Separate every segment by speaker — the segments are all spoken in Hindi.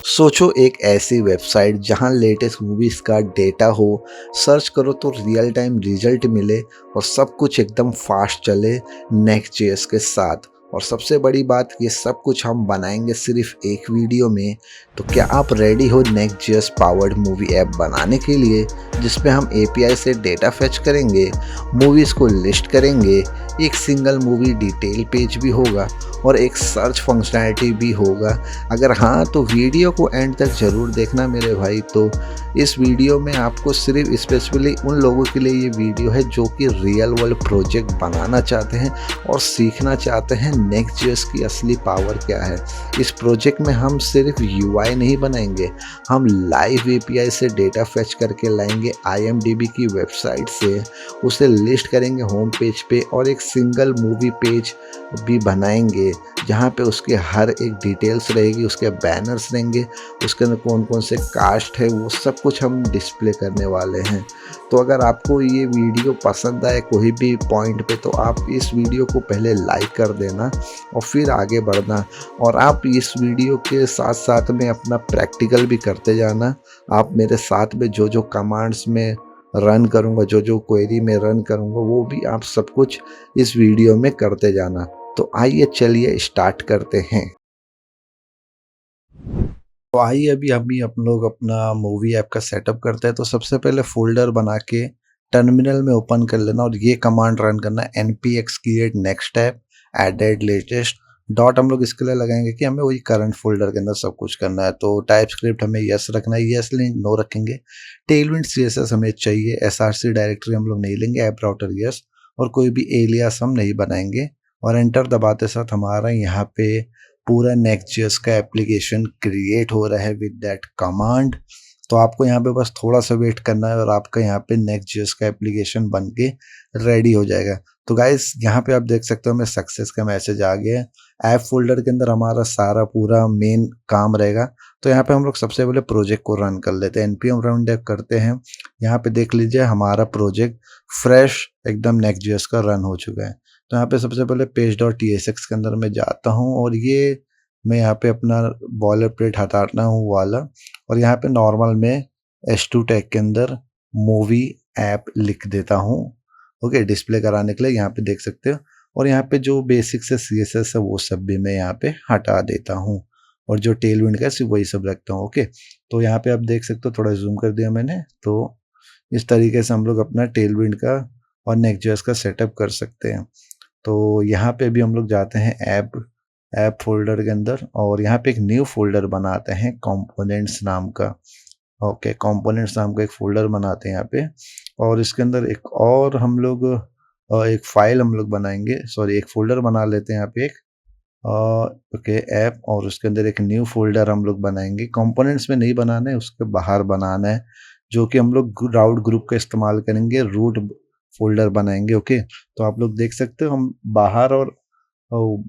Speaker 1: सोचो एक ऐसी वेबसाइट जहां लेटेस्ट मूवीज का डेटा हो, सर्च करो तो रियल टाइम रिजल्ट मिले और सब कुछ एकदम फास्ट चले नेक्स्ट जेएस के साथ। और सबसे बड़ी बात, ये सब कुछ हम बनाएंगे सिर्फ एक वीडियो में। तो क्या आप रेडी हो next JS powered movie app बनाने के लिए, जिसमें हम एपीआई से डेटा फेच करेंगे, मूवीज़ को लिस्ट करेंगे, एक सिंगल मूवी डिटेल पेज भी होगा और एक सर्च फंक्शनैलिटी भी होगा। अगर हाँ तो वीडियो को एंड तक ज़रूर देखना मेरे भाई। तो इस वीडियो में आपको सिर्फ स्पेसिफिकली उन लोगों के लिए ये वीडियो है जो कि रियल वर्ल्ड प्रोजेक्ट बनाना चाहते हैं और सीखना चाहते हैं नेक्स्ट जेएस की असली पावर क्या है। इस प्रोजेक्ट में हम सिर्फ यूआई नहीं बनाएंगे, हम लाइव एपीआई से डेटा फेच करके लाएंगे आईएमडीबी की वेबसाइट से, उसे लिस्ट करेंगे होम पेज पे और एक सिंगल मूवी पेज भी बनाएंगे जहाँ पे उसके हर एक डिटेल्स रहेगी, उसके बैनर्स रहेंगे, उसके अंदर कौन कौन से कास्ट है वो सब कुछ हम डिस्प्ले करने वाले हैं। तो अगर आपको ये वीडियो पसंद आए कोई भी पॉइंट पे, तो आप इस वीडियो को पहले लाइक कर देना और फिर आगे बढ़ना। और आप इस वीडियो के साथ साथ में अपना प्रैक्टिकल भी करते जाना। आप मेरे साथ में जो जो कमांड्स में रन करूँगा, जो जो क्वेरी में रन करूँगा, वो भी आप सब कुछ इस वीडियो में करते जाना। तो आइए चलिए स्टार्ट करते हैं। तो आइए अभी हम लोग अपना मूवी ऐप का सेटअप करते हैं। तो सबसे पहले फ़ोल्डर बना के टर्मिनल में ओपन कर लेना और ये कमांड रन करना है npx create next tab added latest dot. हम लोग इसके लिए लगाएंगे कि हमें वही करंट फ़ोल्डर के अंदर सब कुछ करना है। तो टाइप स्क्रिप्ट हमें यस रखना है, यस नो रखेंगे। टेलविंड सीएसएस हमें चाहिए, एसआरसी डायरेक्टरी हम लोग नहीं लेंगे, ऐप राउटर यस, और कोई भी एलियास हम नहीं बनाएंगे। और एंटर दबाते साथ हमारा यहाँ पे पूरा नेक्स्ट.जेएस का एप्लीकेशन क्रिएट हो रहा है विद दैट कमांड। तो आपको यहाँ पे बस थोड़ा सा वेट करना है और आपका यहाँ पे नेक्स्ट.जेएस का एप्लीकेशन बन के रेडी हो जाएगा। तो गाइस यहाँ पे आप देख सकते हो हमें सक्सेस का मैसेज आ गया है। ऐप फोल्डर के अंदर हमारा सारा पूरा मेन काम रहेगा। तो यहाँ पे हम लोग सबसे पहले प्रोजेक्ट को रन कर लेते हैं, npm रन डेव करते हैं। यहाँ पे देख लीजिए हमारा प्रोजेक्ट फ्रेश एकदम नेक्स्ट.जेएस का रन हो चुका है। तो यहाँ पे सबसे पहले page.tsx के अंदर मैं जाता हूँ और ये मैं यहाँ पे अपना बॉलर प्लेट हटाना हूँ वाला, और यहाँ पे नॉर्मल में h2 टैग के अंदर मूवी ऐप लिख देता हूँ। ओके, डिस्प्ले कराने के लिए यहाँ पे देख सकते हो। और यहाँ पे जो बेसिक से CSS है वो सब भी मैं यहाँ पे हटा देता हूँ और जो टेलविंड का है वही सब रखता हूँ। ओके, तो यहाँ पे आप देख सकते हो, थोड़ा जूम कर दिया मैंने। तो इस तरीके से हम लोग अपना टेलविंड का और नेक्स्ट.जेएस का सेटअप कर सकते हैं। तो यहाँ पे भी हम लोग जाते हैं ऐप फोल्डर के अंदर और यहाँ पे एक न्यू फोल्डर बनाते हैं कंपोनेंट्स नाम का। ओके, कंपोनेंट्स नाम का एक फोल्डर बनाते हैं यहाँ पे, और इसके अंदर एक और हम लोग एक फाइल हम लोग बनाएंगे, सॉरी एक फोल्डर बना लेते हैं यहाँ पे एक ओके ऐप, और उसके अंदर एक न्यू फोल्डर हम लोग बनाएंगे। कंपोनेंट्स में नहीं बनाना है, उसके बाहर बनाना है, जो कि हम लोग राउट ग्रुप का इस्तेमाल करेंगे, रूट फोल्डर बनाएंगे। ओके, तो आप लोग देख सकते हो हम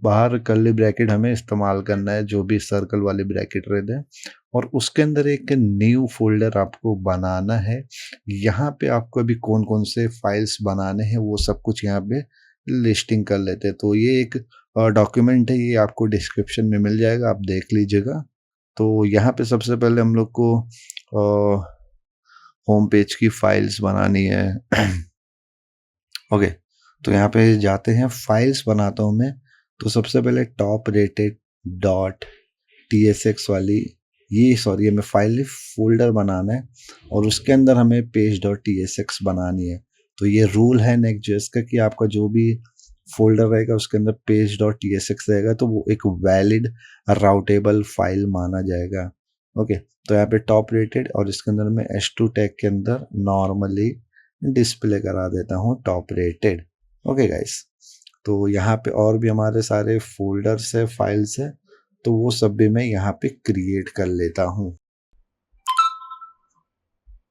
Speaker 1: बाहर कर्ली ब्रैकेट हमें इस्तेमाल करना है, जो भी सर्कल वाली ब्रैकेट रहते हैं, और उसके अंदर एक न्यू फोल्डर आपको बनाना है। यहाँ पे आपको अभी कौन कौन से फाइल्स बनाने हैं वो सब कुछ यहाँ पे लिस्टिंग कर लेते हैं। तो ये एक डॉक्यूमेंट है, ये आपको डिस्क्रिप्शन में मिल जाएगा, आप देख लीजिएगा। तो यहाँ पे सबसे पहले हम लोग को होम पेज की फाइल्स बनानी है। ओके, तो यहाँ पे जाते हैं, फाइल्स बनाता हूँ मैं। तो सबसे पहले टॉप रेटेड डॉट tsx वाली ये हमें फाइल फोल्डर बनाना है और उसके अंदर हमें page.tsx बनानी है। तो ये रूल है नेक्स्ट.जेएस का कि आपका जो भी फोल्डर रहेगा उसके अंदर page.tsx रहेगा तो वो एक वैलिड राउटेबल फाइल माना जाएगा। ओके, तो यहाँ पे टॉप रेटेड और इसके अंदर मैं h2 टैग के अंदर नॉर्मली डिस्प्ले करा देता हूँ टॉप रेटेड। ओके गाइस, तो यहाँ पे और भी हमारे सारे फोल्डर्स है, फाइल्स है, तो वो सब भी मैं यहाँ पे क्रिएट कर लेता हूँ।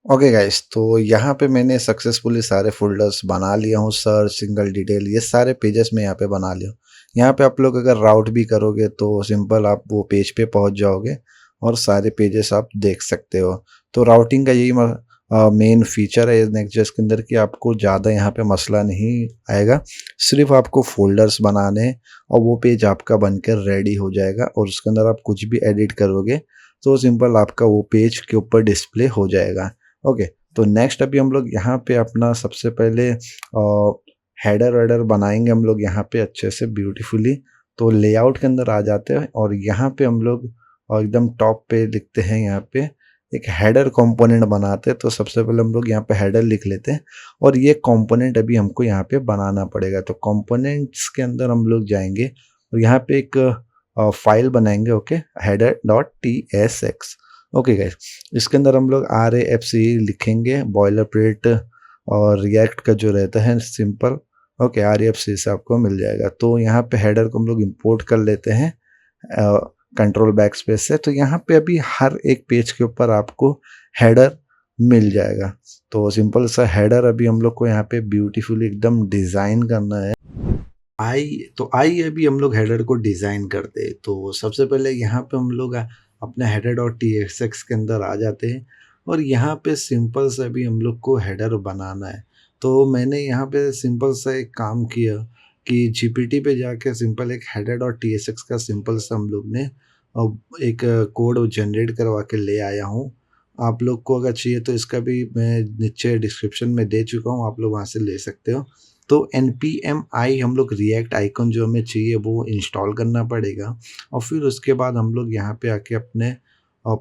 Speaker 1: ओके गाइस, तो यहाँ पे मैंने सक्सेसफुली सारे फोल्डर्स बना लिया हूँ, सर्च, सिंगल डिटेल, ये सारे पेजेस में यहाँ पे बना लिया हूँ। यहाँ पे आप लोग अगर राउट भी करोगे तो सिंपल आप वो पेज पे पहुँच जाओगे और सारे पेजेस आप देख सकते हो। तो राउटिंग का यही मेन फीचर है नेक्स्ट.जेएस के अंदर कि आपको ज़्यादा यहाँ पे मसला नहीं आएगा। सिर्फ आपको फ़ोल्डर्स बनाने हैं और वो पेज आपका बनकर रेडी हो जाएगा और उसके अंदर आप कुछ भी एडिट करोगे तो सिंपल आपका वो पेज के ऊपर डिस्प्ले हो जाएगा। ओके, तो नेक्स्ट अभी हम लोग यहाँ पे अपना सबसे पहले हेडर वेडर बनाएंगे हम लोग यहाँ पे अच्छे से ब्यूटीफुली। तो लेआउट के अंदर आ जाते हैं और यहाँ पे हम लोग एकदम टॉप पे लिखते हैं, यहाँ पे एक हेडर कंपोनेंट बनाते हैं। तो सबसे पहले हम लोग यहाँ पे हेडर लिख लेते हैं और ये कंपोनेंट अभी हमको यहाँ पे बनाना पड़ेगा। तो कंपोनेंट्स के अंदर हम लोग जाएंगे और यहाँ पे एक फाइल बनाएंगे, ओके, header.tsx। ओके गाइस, इसके अंदर हम लोग RAFC लिखेंगे, बॉयलर प्लेट और रिएक्ट का जो रहता है सिंपल, ओके, RAFC से आपको मिल जाएगा। तो यहाँ पे हेडर को हम लोग इंपोर्ट कर लेते हैं कंट्रोल बैक स्पेस से। तो यहाँ पे अभी हर एक पेज के ऊपर आपको हेडर मिल जाएगा। तो सिंपल सा हेडर अभी हम लोग को यहाँ पे ब्यूटीफुली एकदम डिज़ाइन करना है। आइए अभी हम लोग हेडर को डिज़ाइन करते हैं। तो सबसे पहले यहाँ पे हम लोग अपने header.tsx के अंदर आ जाते हैं और यहाँ पे सिंपल सा भी हम लोग को हेडर बनाना है। तो मैंने यहाँ पे सिंपल सा एक काम किया कि जीपीटी पे जाके सिंपल एक header.tsx का सिंपल सा हम लोग ने एक कोड जनरेट करवा के ले आया हूँ। आप लोग को अगर चाहिए तो इसका भी मैं नीचे डिस्क्रिप्शन में दे चुका हूँ, आप लोग वहाँ से ले सकते हो। तो npm हम लोग रिएक्ट आइकन जो हमें चाहिए वो इंस्टॉल करना पड़ेगा और फिर उसके बाद हम लोग यहाँ पे आके अपने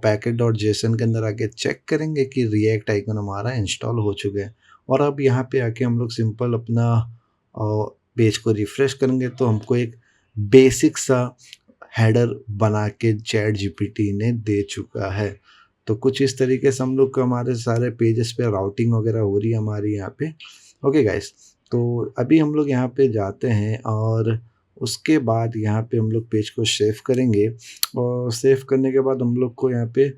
Speaker 1: package.json के अंदर आके चेक करेंगे कि रिएक्ट आइकन हमारा इंस्टॉल हो चुका है। और अब यहाँ पे आके हम लोग सिंपल अपना पेज को रिफ्रेश करेंगे तो हमको एक बेसिक सा हेडर बना के चैट जीपीटी ने दे चुका है। तो कुछ इस तरीके से हम लोग को हमारे सारे पेजेस पे राउटिंग वगैरह हो रही है हमारी यहाँ पे। ओके गाइस, तो अभी हम लोग यहाँ पे जाते हैं और उसके बाद यहाँ पे हम लोग पेज को सेव करेंगे और सेव करने के बाद हम लोग को यहाँ पे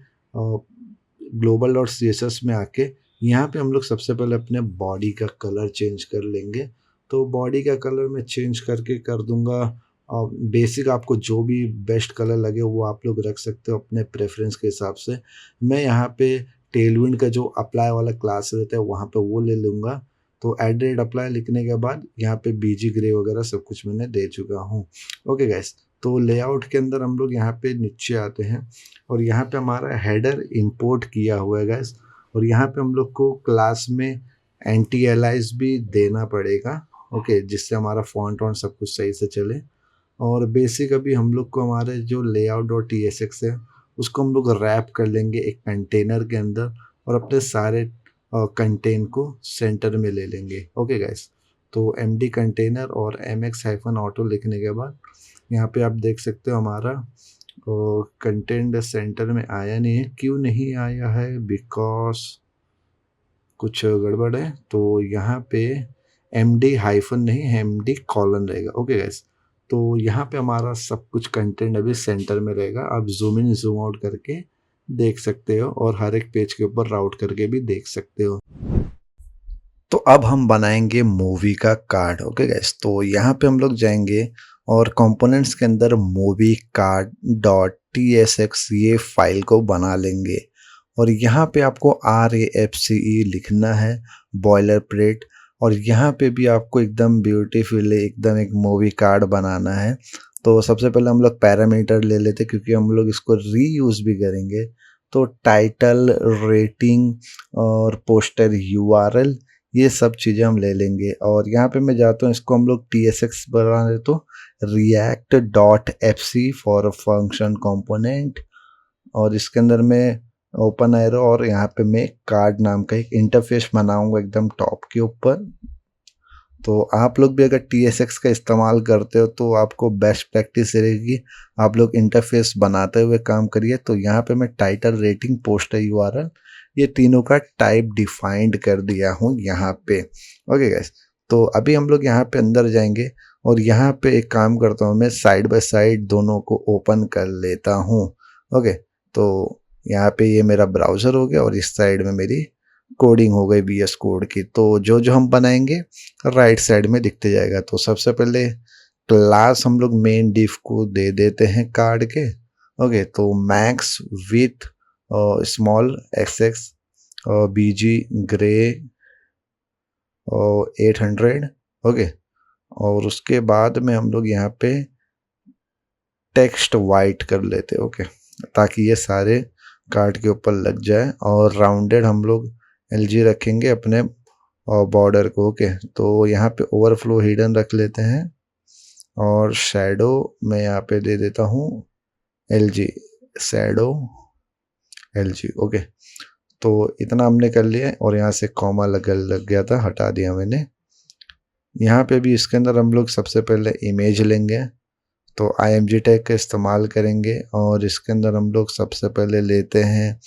Speaker 1: global.css में आके यहाँ पे हम लोग सबसे पहले अपने बॉडी का कलर चेंज कर लेंगे। तो बॉडी का कलर मैं चेंज करके कर दूंगा बेसिक, आपको जो भी बेस्ट कलर लगे वो आप लोग रख सकते हो अपने प्रेफरेंस के हिसाब से। मैं यहाँ पे टेलविंड का जो अप्लाई वाला क्लास रहता है वहाँ पे वो ले लूँगा। तो एड अप्लाई लिखने के बाद यहाँ पे बीजी ग्रे वगैरह सब कुछ मैंने दे चुका हूँ। ओके गाइस, तो लेआउट के अंदर हम लोग यहाँ पे नीचे आते हैं और यहाँ पे हमारा हेडर इंपोर्ट किया हुआ है गाइस और यहाँ पे हम लोग को क्लास में एंटी एलाइज भी देना पड़ेगा, ओके, जिससे हमारा फॉन्ट वॉन्ट सब कुछ सही से चले। और बेसिक अभी हम लोग को हमारे जो layout.tsx है उसको हम लोग रैप कर लेंगे एक कंटेनर के अंदर और अपने सारे कंटेंट को सेंटर में ले लेंगे। ओके गाइस, तो md कंटेनर और mx-auto लिखने के बाद यहाँ पे आप देख सकते हो हमारा कंटेंट सेंटर में आया नहीं है। क्यों नहीं आया है? बिकॉज कुछ गड़बड़ है। तो यहाँ पे md हाइफन नहीं md कॉलन रहेगा। ओके गाइस, तो यहाँ पे हमारा सब कुछ कंटेंट अभी सेंटर में रहेगा। आप जूम इन जूम आउट करके देख सकते हो और हर एक पेज के ऊपर राउट करके भी देख सकते हो। तो अब हम बनाएंगे मूवी का कार्ड। ओके गाइस, तो यहाँ पे हम लोग जाएंगे और कंपोनेंट्स के अंदर मूवी कार्ड डॉट tsx ये फाइल को बना लेंगे और यहाँ पे आपको RAFCE लिखना है, बॉयलर प्लेट। और यहाँ पे भी आपको एकदम ब्यूटीफुल एकदम एक मूवी कार्ड बनाना है। तो सबसे पहले हम लोग पैरामीटर ले लेते क्योंकि हम लोग इसको रीयूज भी करेंगे। तो टाइटल, रेटिंग और पोस्टर URL ये सब चीज़ें हम ले लेंगे और यहाँ पे मैं जाता हूँ, इसको हम लोग tsx बना दे तो react.fc फॉर फंक्शन कंपोनेंट और इसके अंदर मैं ओपन एरो और यहाँ पे मैं कार्ड नाम का एक इंटरफेस बनाऊंगा एकदम टॉप के ऊपर। तो आप लोग भी अगर tsx का इस्तेमाल करते हो तो आपको बेस्ट प्रैक्टिस रहेगी, आप लोग इंटरफेस बनाते हुए काम करिए। तो यहाँ पे मैं टाइटल, रेटिंग, पोस्टर, URL ये तीनों का टाइप डिफाइंड कर दिया हूँ यहाँ पे। ओके गाइस, तो अभी हम लोग यहाँ पे अंदर जाएंगे और यहाँ पे एक काम करता हूँ, मैं साइड बाय साइड दोनों को ओपन कर लेता हूँ। ओके, तो यहाँ पे ये मेरा ब्राउज़र हो गया और इस साइड में मेरी कोडिंग हो गई VS कोड की। तो जो जो हम बनाएंगे राइट साइड में दिखते जाएगा। तो सबसे पहले क्लास हम लोग मेन डिफ को दे देते हैं कार्ड के। ओके, तो max with small xx BG grey 800, okay. और उसके बाद में हम लोग यहाँ पे टेक्स्ट वाइट कर लेते, ओके, ताकि ये सारे कार्ड के ऊपर लग जाए। और राउंडेड हम लोग LG रखेंगे अपने बॉर्डर को, ओके। तो यहाँ पे ओवरफ्लो हिडन रख लेते हैं और शैडो मैं यहाँ पे दे देता हूँ LG, शैडो LG, ओके। तो इतना हमने कर लिया है और यहाँ से कॉमा लग गया था, हटा दिया मैंने। यहाँ पे भी इसके अंदर हम लोग सबसे पहले इमेज लेंगे, तो IMG टैग का इस्तेमाल करेंगे और इसके अंदर हम लोग सबसे पहले लेते हैं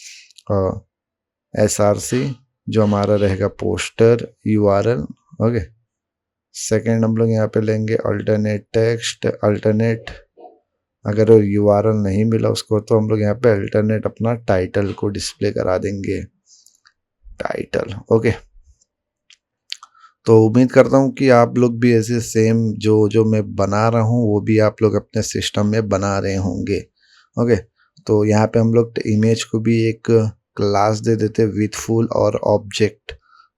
Speaker 1: SRC, जो हमारा रहेगा पोस्टर URL, ओके। सेकेंड हम लोग यहाँ पे लेंगे अल्टरनेट टेक्स्ट, अल्टरनेट, अगर URL नहीं मिला उसको तो हम लोग यहाँ पे अल्टरनेट अपना टाइटल को डिस्प्ले करा देंगे, टाइटल, ओके। तो उम्मीद करता हूँ कि आप लोग भी ऐसे सेम जो मैं बना रहा हूँ वो भी आप लोग अपने सिस्टम में बना रहे होंगे, ओके। तो यहाँ पे हम लोग इमेज को भी एक क्लास दे देते विथ फुल और ऑब्जेक्ट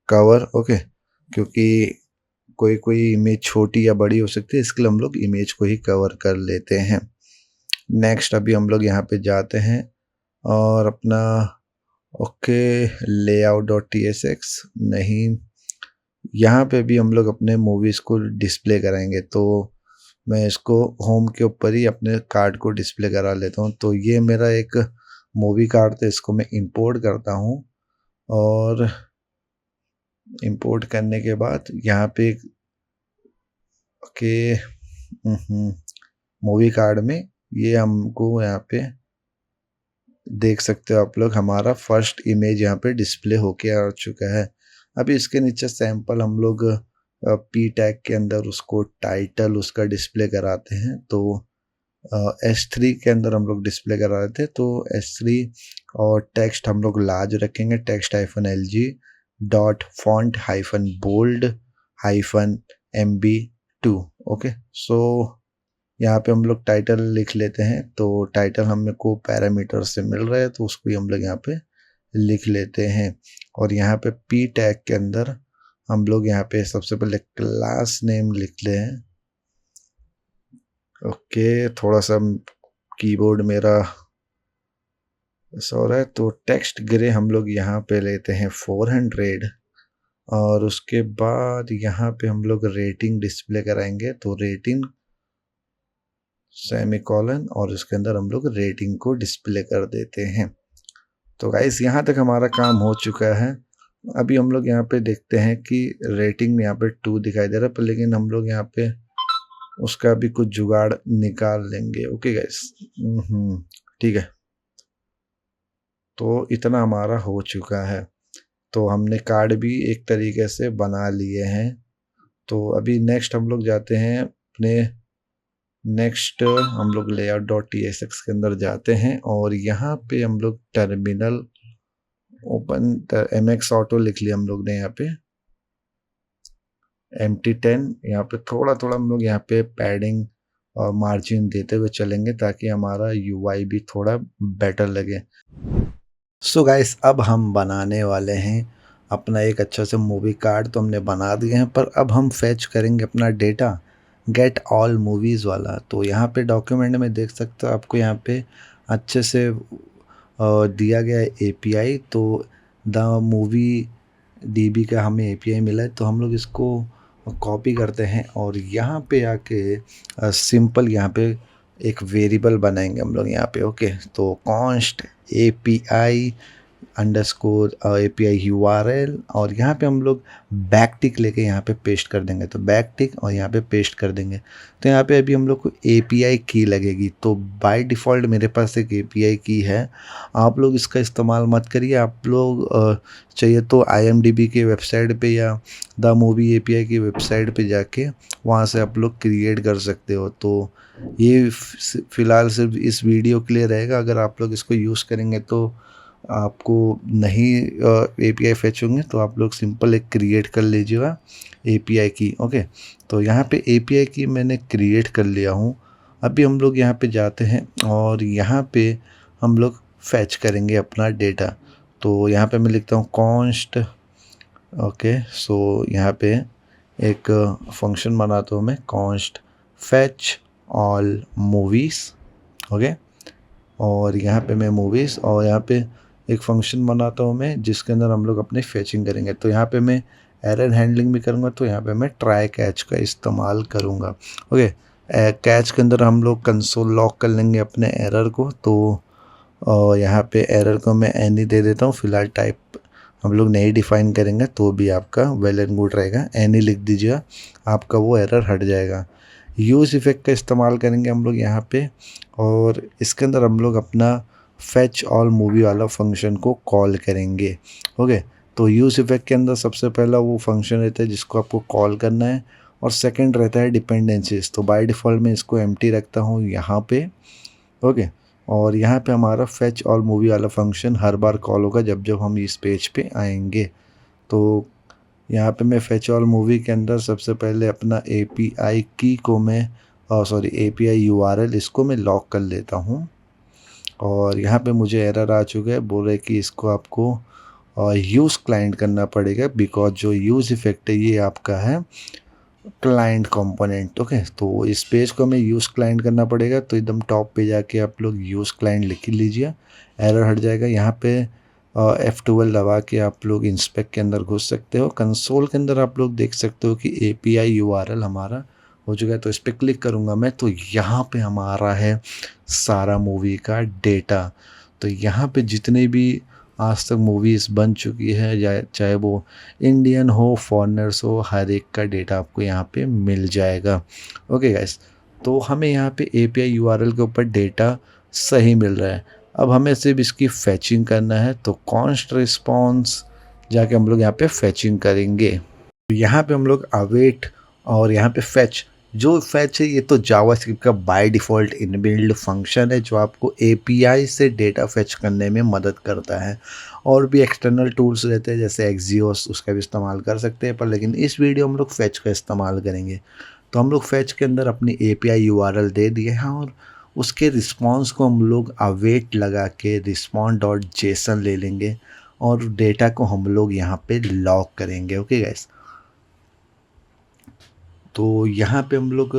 Speaker 1: कवर, ओके, क्योंकि कोई इमेज छोटी या बड़ी हो सकती है, इसके लिए हम लोग इमेज को ही कवर कर लेते हैं। नेक्स्ट अभी हम लोग यहाँ पे जाते हैं और अपना ओके layout.tsx, नहीं, यहाँ पे भी हम लोग अपने मूवीज़ को डिस्प्ले कराएंगे। तो मैं इसको होम के ऊपर ही अपने कार्ड को डिस्प्ले करा लेता हूँ। तो ये मेरा एक मूवी कार्ड था, इसको मैं इंपोर्ट करता हूँ और इंपोर्ट करने के बाद यहाँ पे ओके मूवी कार्ड में ये हमको यहाँ पे देख सकते हो आप लोग, हमारा फर्स्ट इमेज यहाँ पे डिस्प्ले होके आ चुका है। अभी इसके नीचे सैंपल हम लोग P टैग के अंदर उसको टाइटल उसका डिस्प्ले कराते हैं। तो S3 के अंदर हम लोग डिस्प्ले करा रहे थे, तो S3 और टेक्स्ट हम लोग लार्ज रखेंगे, टेक्स्ट -LG डॉट फॉन्ट -बोल्ड -MB2, ओके। सो यहाँ पे हम लोग टाइटल लिख लेते हैं। तो टाइटल हमें को पैरामीटर से मिल रहा है तो उसको ही हम लोग यहाँ पे लिख लेते हैं। और यहाँ पे P टैग के अंदर हम लोग यहाँ पे सबसे पहले क्लास नेम लिख ले हैं, ओके। थोड़ा सा कीबोर्ड मेरा सो रहा है, तो टेक्स्ट ग्रे हम लोग यहाँ पे लेते हैं 400 और उसके बाद यहाँ पे हम लोग रेटिंग डिस्प्ले कराएंगे। तो रेटिंग सेमीकोलन और इसके अंदर हम लोग रेटिंग को डिस्प्ले कर देते हैं। तो गाइस यहाँ तक हमारा काम हो चुका है। अभी हम लोग यहाँ पे देखते हैं कि रेटिंग में यहाँ पे 2 दिखाई दे रहा है, पर लेकिन हम लोग यहाँ पे उसका भी कुछ जुगाड़ निकाल लेंगे, ओके गाइस, ठीक है। तो इतना हमारा हो चुका है। तो हमने कार्ड भी एक तरीके से बना लिए हैं। तो अभी नेक्स्ट हम लोग जाते हैं अपने नेक्स्ट हम लोग layout.tsx के अंदर जाते हैं और यहाँ पे हम लोग टर्मिनल ओपन MX ऑटो लिख लिया हम लोग ने, यहाँ पे MT10, यहाँ पे थोड़ा थोड़ा हम लोग यहाँ पे पैडिंग और मार्जिन देते हुए चलेंगे ताकि हमारा UI भी थोड़ा बेटर लगे। सो गाइस अब हम बनाने वाले हैं अपना एक अच्छा से मूवी कार्ड। तो हमने बना दिए हैं, पर अब हम फेच करेंगे अपना डेटा गेट ऑल मूवीज़ वाला। तो यहाँ पे डॉक्यूमेंट में देख सकते हो आपको यहाँ पे अच्छे से दिया गया है API। तो द मूवी DB का हमें API मिला है, तो हम लोग इसको कॉपी करते हैं और यहाँ पे आके सिंपल यहाँ पे एक वेरिएबल बनाएंगे हम लोग यहाँ पे, ओके। तो const API underscore API URL और यहाँ पे हम लोग बैक टिक लेके यहाँ पे पेस्ट कर देंगे। तो बैक टिक और यहाँ पे पेस्ट कर देंगे। तो यहाँ पे अभी हम लोग को API की लगेगी। तो बाय डिफ़ॉल्ट मेरे पास एक API की है, आप लोग इसका इस्तेमाल मत करिए। आप लोग चाहिए तो IMDb के वेबसाइट पे या द मूवी API की वेबसाइट पे जाके वहाँ से आप लोग क्रिएट कर सकते हो। तो ये फ़िलहाल सिर्फ इस वीडियो के लिए रहेगा। अगर आप लोग इसको यूज़ करेंगे तो आपको नहीं API फेच होंगे, तो आप लोग सिंपल एक क्रिएट कर लीजिएगा API की, ओके। तो यहाँ पे API की मैंने क्रिएट कर लिया हूँ। अभी हम लोग यहाँ पे जाते हैं और यहाँ पे हम लोग फेच करेंगे अपना डेटा। तो यहाँ पे मैं लिखता हूँ कॉन्स्ट। ओके, सो यहाँ पे एक फंक्शन बनाता हूँ मैं, const fetch all movies. Okay, और यहाँ पे मैं मूवीज़, और यहाँ पे एक फंक्शन बनाता हूँ मैं जिसके अंदर हम लोग अपनी फेचिंग करेंगे। तो यहाँ पे मैं एरर हैंडलिंग भी करूँगा, तो यहाँ पे मैं ट्राई कैच का इस्तेमाल करूँगा। ओके, कैच के अंदर हम लोग कंसोल लॉक कर लेंगे अपने एरर को। तो यहाँ पे एरर को मैं एनी दे देता हूँ, फिलहाल टाइप हम लोग नहीं डिफाइन करेंगे तो भी आपका वेल एंड गुड रहेगा। एनी लिख दीजिएगा, आपका वो एरर हट जाएगा। यूज़ इफ़ेक्ट का इस्तेमाल करेंगे हम लोग यहाँ पे, और इसके अंदर हम लोग अपना फेच ऑल मूवी वाला फंक्शन को कॉल करेंगे। ओके, तो यूज़ इफ़ेक्ट के अंदर सबसे पहला वो फंक्शन रहता है जिसको आपको कॉल करना है, और सेकंड रहता है डिपेंडेंसीज। तो बाय डिफ़ॉल्ट मैं इसको एम्प्टी रखता हूँ यहाँ पे। ओके, और यहाँ पे हमारा फेच ऑल मूवी वाला फंक्शन हर बार कॉल होगा जब जब हम इस पेज पे आएंगे। तो यहाँ पे मैं फेच ऑल मूवी के अंदर सबसे पहले अपना एपीआई की को मैं सॉरी एपीआई यूआरएल इसको मैं लॉक कर लेता हूँ। और यहाँ पे मुझे एरर आ चुका है, बोल रहे कि इसको आपको यूज़ क्लाइंट करना पड़ेगा, बिकॉज जो यूज़ इफेक्ट है ये आपका है क्लाइंट कंपोनेंट। ओके, तो इस पेज को हमें यूज़ क्लाइंट करना पड़ेगा। तो एकदम टॉप पे जाके आप लोग यूज़ क्लाइंट लिख लीजिए, एरर हट जाएगा। यहाँ पे F12 दबा के आप लोग इंस्पेक्ट के अंदर घुस सकते हो। कंसोल के अंदर आप लोग देख सकते हो कि एपीआई यूआरएल हमारा हो चुका है। तो इस पर क्लिक करूँगा मैं, तो यहाँ पे हमारा है सारा मूवी का डेटा। तो यहाँ पे जितने भी आज तक मूवीज़ बन चुकी है, या चाहे वो इंडियन हो फॉरेनर्स हो, हर एक का डेटा आपको यहाँ पे मिल जाएगा। ओके गाइस, तो हमें यहाँ पे एपीआई यूआरएल के ऊपर डेटा सही मिल रहा है। अब हमें सिर्फ इसकी फैचिंग करना है, तो कॉन्स्ट रिस्पॉन्स जाके हम लोग यहाँ पे फैचिंग करेंगे। यहाँ पे हम लोग अवेट और यहाँ पे फैच, जो फैच है ये तो जावास्क्रिप्ट का बाय डिफ़ॉल्ट इनबिल्ड फंक्शन है जो आपको एपीआई से डेटा फैच करने में मदद करता है। और भी एक्सटर्नल टूल्स रहते हैं जैसे एक्सियोस, उसका भी इस्तेमाल कर सकते हैं, पर लेकिन इस वीडियो में हम लोग फैच का इस्तेमाल करेंगे। तो हम लोग फैच के अंदर अपनी एपीआई यूआरएल दे दिए हैं, और उसके रिस्पॉन्स को हम लोग अवेट लगा के रिस्पॉन्ड डॉट जेसन ले लेंगे, और डेटा को हम लोग यहाँ पे लॉक करेंगे। ओके गाइस, तो यहाँ पे हम लोग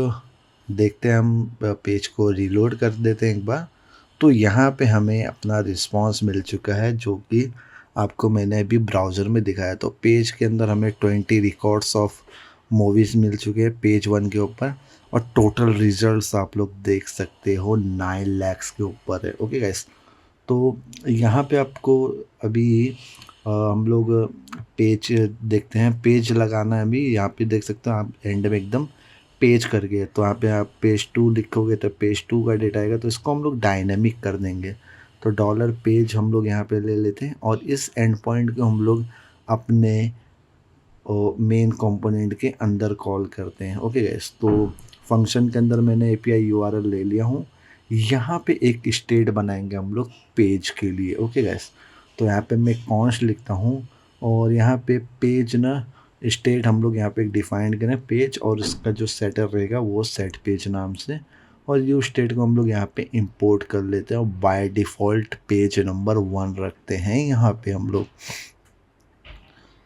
Speaker 1: देखते हैं, हम पेज को रीलोड कर देते हैं एक बार। तो यहाँ पे हमें अपना रिस्पांस मिल चुका है जो कि आपको मैंने अभी ब्राउज़र में दिखाया। तो पेज के अंदर हमें 20 रिकॉर्ड्स ऑफ मूवीज़ मिल चुके हैं पेज 1 के ऊपर, और टोटल रिजल्ट्स आप लोग देख सकते हो 9 लाख के ऊपर है। ओके गाइस, तो यहाँ पे आपको अभी हम लोग पेज देखते हैं, पेज लगाना है अभी। यहाँ पे देख सकते हो आप एंड में एकदम पेज करके, तो यहाँ पे आप पेज 2 लिखोगे तो पेज 2 का डेटा आएगा। तो इसको हम लोग डायनेमिक कर देंगे। तो डॉलर पेज हम लोग यहाँ पे ले लेते हैं, और इस एंड पॉइंट को हम लोग अपने मेन कंपोनेंट के अंदर कॉल करते हैं। ओके गाइस, तो फंक्शन के अंदर मैंने एपीआई यूआरएल ले लिया हूँ। यहाँ पे एक स्टेट बनाएंगे हम लोग पेज के लिए। ओके गाइस, तो यहाँ पे मैं कॉन्स्ट लिखता हूँ, और यहाँ पे पेज ना स्टेट हम लोग यहाँ पे एक डिफाइन करें पेज, और इसका जो सेटर रहेगा वो सेट पेज नाम से, और यू स्टेट को हम लोग यहाँ पे इंपोर्ट कर लेते हैं, और बाय डिफ़ॉल्ट पेज नंबर 1 रखते हैं यहाँ पे हम लोग।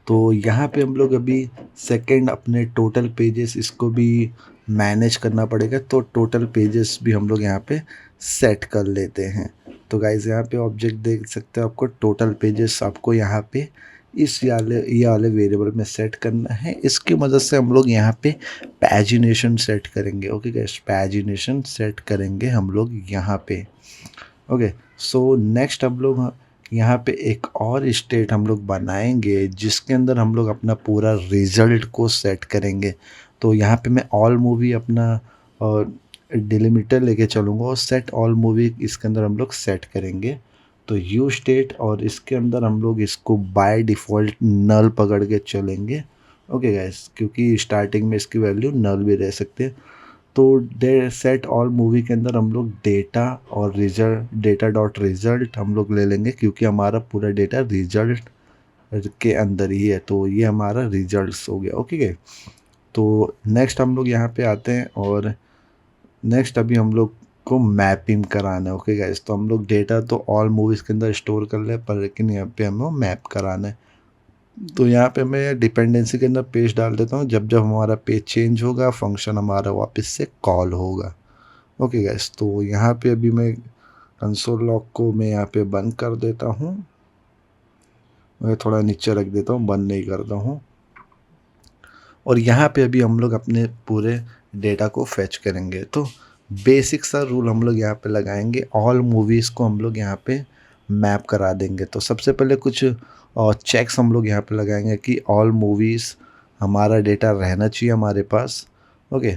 Speaker 1: तो यहाँ पे हम लोग अभी सेकंड अपने टोटल पेजेस इसको भी मैनेज करना पड़ेगा, तो टोटल पेजेस भी हम लोग यहाँ पे सेट कर लेते हैं। तो गाइज़ यहाँ पे ऑब्जेक्ट देख सकते हो, आपको टोटल पेजेस आपको यहाँ पे इस ये वाले वेरिएबल में सेट करना है। इसकी मदद से हम लोग यहाँ पे पैजिनेशन सेट करेंगे। ओके गाइस, पैजिनेशन सेट करेंगे हम लोग यहाँ पे। ओके, सो नेक्स्ट हम लोग यहाँ पे एक और स्टेट हम लोग बनाएंगे जिसके अंदर हम लोग अपना पूरा रिजल्ट को सेट करेंगे। तो यहाँ पे मैं ऑल मूवी अपना डिलिमिटर लेके चलूँगा, और सेट ऑल मूवी इसके अंदर हम लोग सेट करेंगे। तो यू स्टेट, और इसके अंदर हम लोग इसको बाय डिफ़ॉल्ट नल पकड़ के चलेंगे। ओके गाइस, क्योंकि स्टार्टिंग में इसकी वैल्यू नल भी रह सकते हैं। तो डे सेट ऑल मूवी के अंदर हम लोग डेटा और रिजल्ट, डेटा डॉट रिजल्ट हम लोग ले लेंगे, क्योंकि हमारा पूरा डेटा रिजल्ट के अंदर ही है। तो ये हमारा रिजल्ट्स हो गया। ओके, तो नेक्स्ट हम लोग यहाँ पे आते हैं, और नेक्स्ट अभी हम लोग को मैपिंग कराना है। ओके गाइस, तो हम लोग डेटा तो ऑल मूवीज़ के अंदर स्टोर कर ले, पर लेकिन यहाँ पे हमें मैप कराना है। तो यहाँ पे मैं डिपेंडेंसी के अंदर पेज डाल देता हूँ, जब जब हमारा पेज चेंज होगा फंक्शन हमारा वापस से कॉल होगा। ओके गाइस, तो यहाँ पे अभी मैं कंसोल लॉग को मैं यहाँ पे बंद कर देता हूँ, मैं थोड़ा नीचे रख देता हूँ, बंद नहीं करता हूँ। और यहाँ पे अभी हम लोग अपने पूरे डेटा को फेच करेंगे। तो बेसिक सा रूल हम लोग यहाँ पे लगाएंगे, ऑल मूवीज़ को हम लोग यहाँ पे मैप करा देंगे। तो सबसे पहले कुछ चेक्स हम लोग यहाँ पे लगाएंगे कि ऑल मूवीज़ हमारा डेटा रहना चाहिए हमारे पास। ओके,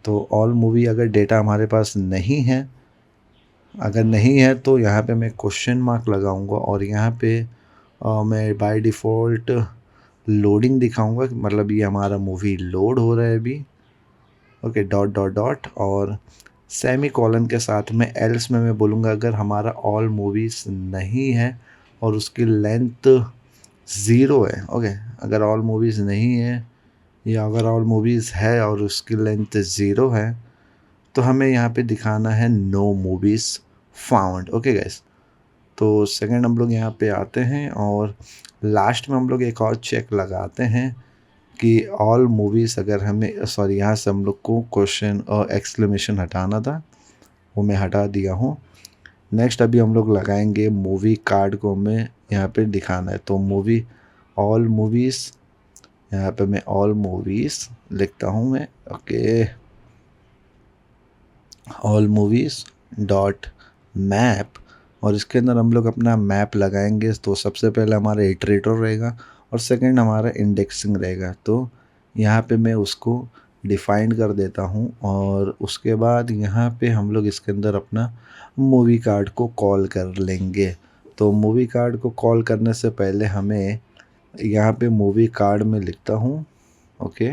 Speaker 1: तो ऑल मूवी अगर डेटा हमारे पास नहीं है, अगर नहीं है तो यहाँ पे मैं क्वेश्चन मार्क लगाऊंगा और यहाँ पे मैं बाय डिफ़ॉल्ट लोडिंग दिखाऊंगा, मतलब ये हमारा मूवी लोड हो रहा है अभी। ओके, डॉट डॉट डॉट और सेमी कॉलन के साथ में एल्स में मैं बोलूँगा अगर हमारा ऑल मूवीज़ नहीं है और उसकी लेंथ 0 है। ओके, अगर ऑल मूवीज़ नहीं है या अगर ऑल मूवीज़ है और उसकी लेंथ 0 है तो हमें यहाँ पे दिखाना है no movies found. Okay guys, तो सेकंड हम लोग यहाँ पे आते हैं और लास्ट में हम लोग एक और चेक लगाते हैं कि ऑल मूवीज़ अगर हमें सॉरी यहाँ से हम लोग को क्वेश्चन और एक्सक्लेमेशन हटाना था, वो मैं हटा दिया हूँ। नेक्स्ट अभी हम लोग लगाएंगे मूवी कार्ड को हमें यहाँ पे दिखाना है। तो मूवी ऑल मूवीज़, यहाँ पे मैं ऑल मूवीज़ लिखता हूँ मैं। Okay, all movies dot map और इसके अंदर हम लोग अपना मैप लगाएंगे। तो सबसे पहले हमारा इटरेटर रहेगा और सेकंड हमारा इंडेक्सिंग रहेगा। तो यहाँ पे मैं उसको डिफाइन कर देता हूँ और उसके बाद यहाँ पे हम लोग इसके अंदर अपना मूवी कार्ड को कॉल कर लेंगे। तो मूवी कार्ड को कॉल करने से पहले हमें यहाँ पे मूवी कार्ड में लिखता हूँ। ओके,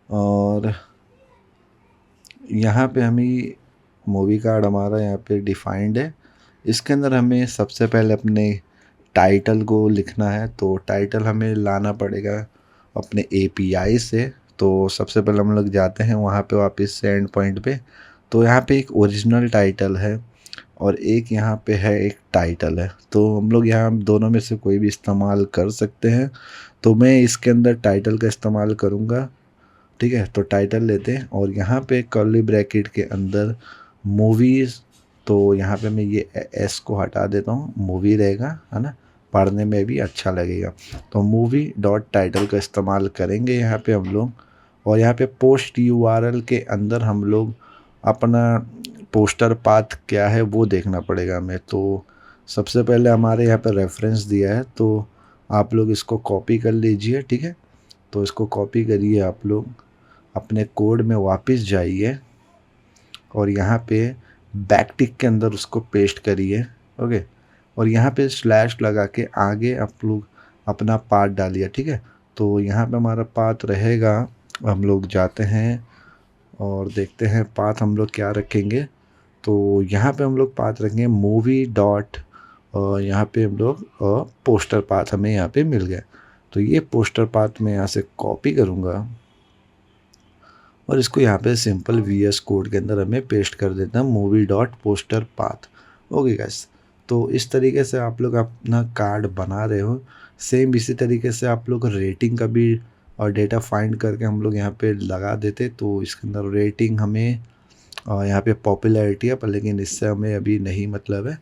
Speaker 1: और यहाँ पे हमें मूवी कार्ड हमारा यहाँ पे डिफाइंड है। इसके अंदर हमें सबसे पहले अपने टाइटल को लिखना है। तो टाइटल हमें लाना पड़ेगा अपने एपीआई से। तो सबसे पहले हम लोग जाते हैं वहाँ पे वापस से एंड पॉइंट पे। तो यहाँ पे एक ओरिजिनल टाइटल है और एक यहाँ पे है एक टाइटल है। तो हम लोग यहाँ दोनों में से कोई भी इस्तेमाल कर सकते हैं। तो मैं इसके अंदर टाइटल का इस्तेमाल करूँगा। ठीक है, तो टाइटल लेते हैं और यहाँ पे कर्ली ब्रैकेट के अंदर मूवीज़, तो यहाँ पे मैं ये एस को हटा देता हूँ, मूवी रहेगा, है ना, पढ़ने में भी अच्छा लगेगा। तो मूवी डॉट टाइटल का इस्तेमाल करेंगे यहाँ पे हम लोग। और यहाँ पे पोस्ट यूआरएल के अंदर हम लोग अपना पोस्टर पाथ क्या है वो देखना पड़ेगा हमें। तो सबसे पहले हमारे यहाँ पे रेफरेंस दिया है, तो आप लोग इसको कॉपी कर लीजिए। ठीक है, तो इसको कॉपी करिए, आप लोग अपने कोड में वापस जाइए और यहाँ पे बैक टिक के अंदर उसको पेस्ट करिए। ओके, और यहाँ पे स्लैश लगा के आगे आप लोग अपना पाथ डालिए। ठीक है, तो यहाँ पे हमारा पाथ रहेगा, हम लोग जाते हैं और देखते हैं पाथ हम लोग क्या रखेंगे। तो यहाँ पे हम लोग पाथ रखेंगे मूवी डॉट, यहाँ पे हम लोग पोस्टर पाथ हमें यहाँ पे मिल गया। तो ये पोस्टर पाथ मैं यहाँ से कॉपी करूँगा और इसको यहाँ पे सिंपल वीएस कोड के अंदर हमें पेस्ट कर देता है movie dot poster path. Okay guys, तो इस तरीके से आप लोग अपना कार्ड बना रहे हो। सेम इसी तरीके से आप लोग रेटिंग का भी और डेटा फाइंड करके हम लोग यहाँ पे लगा देते। तो इसके अंदर रेटिंग हमें यहाँ पे पॉपुलैरिटी है, पर लेकिन इससे हमें अभी नहीं मतलब है।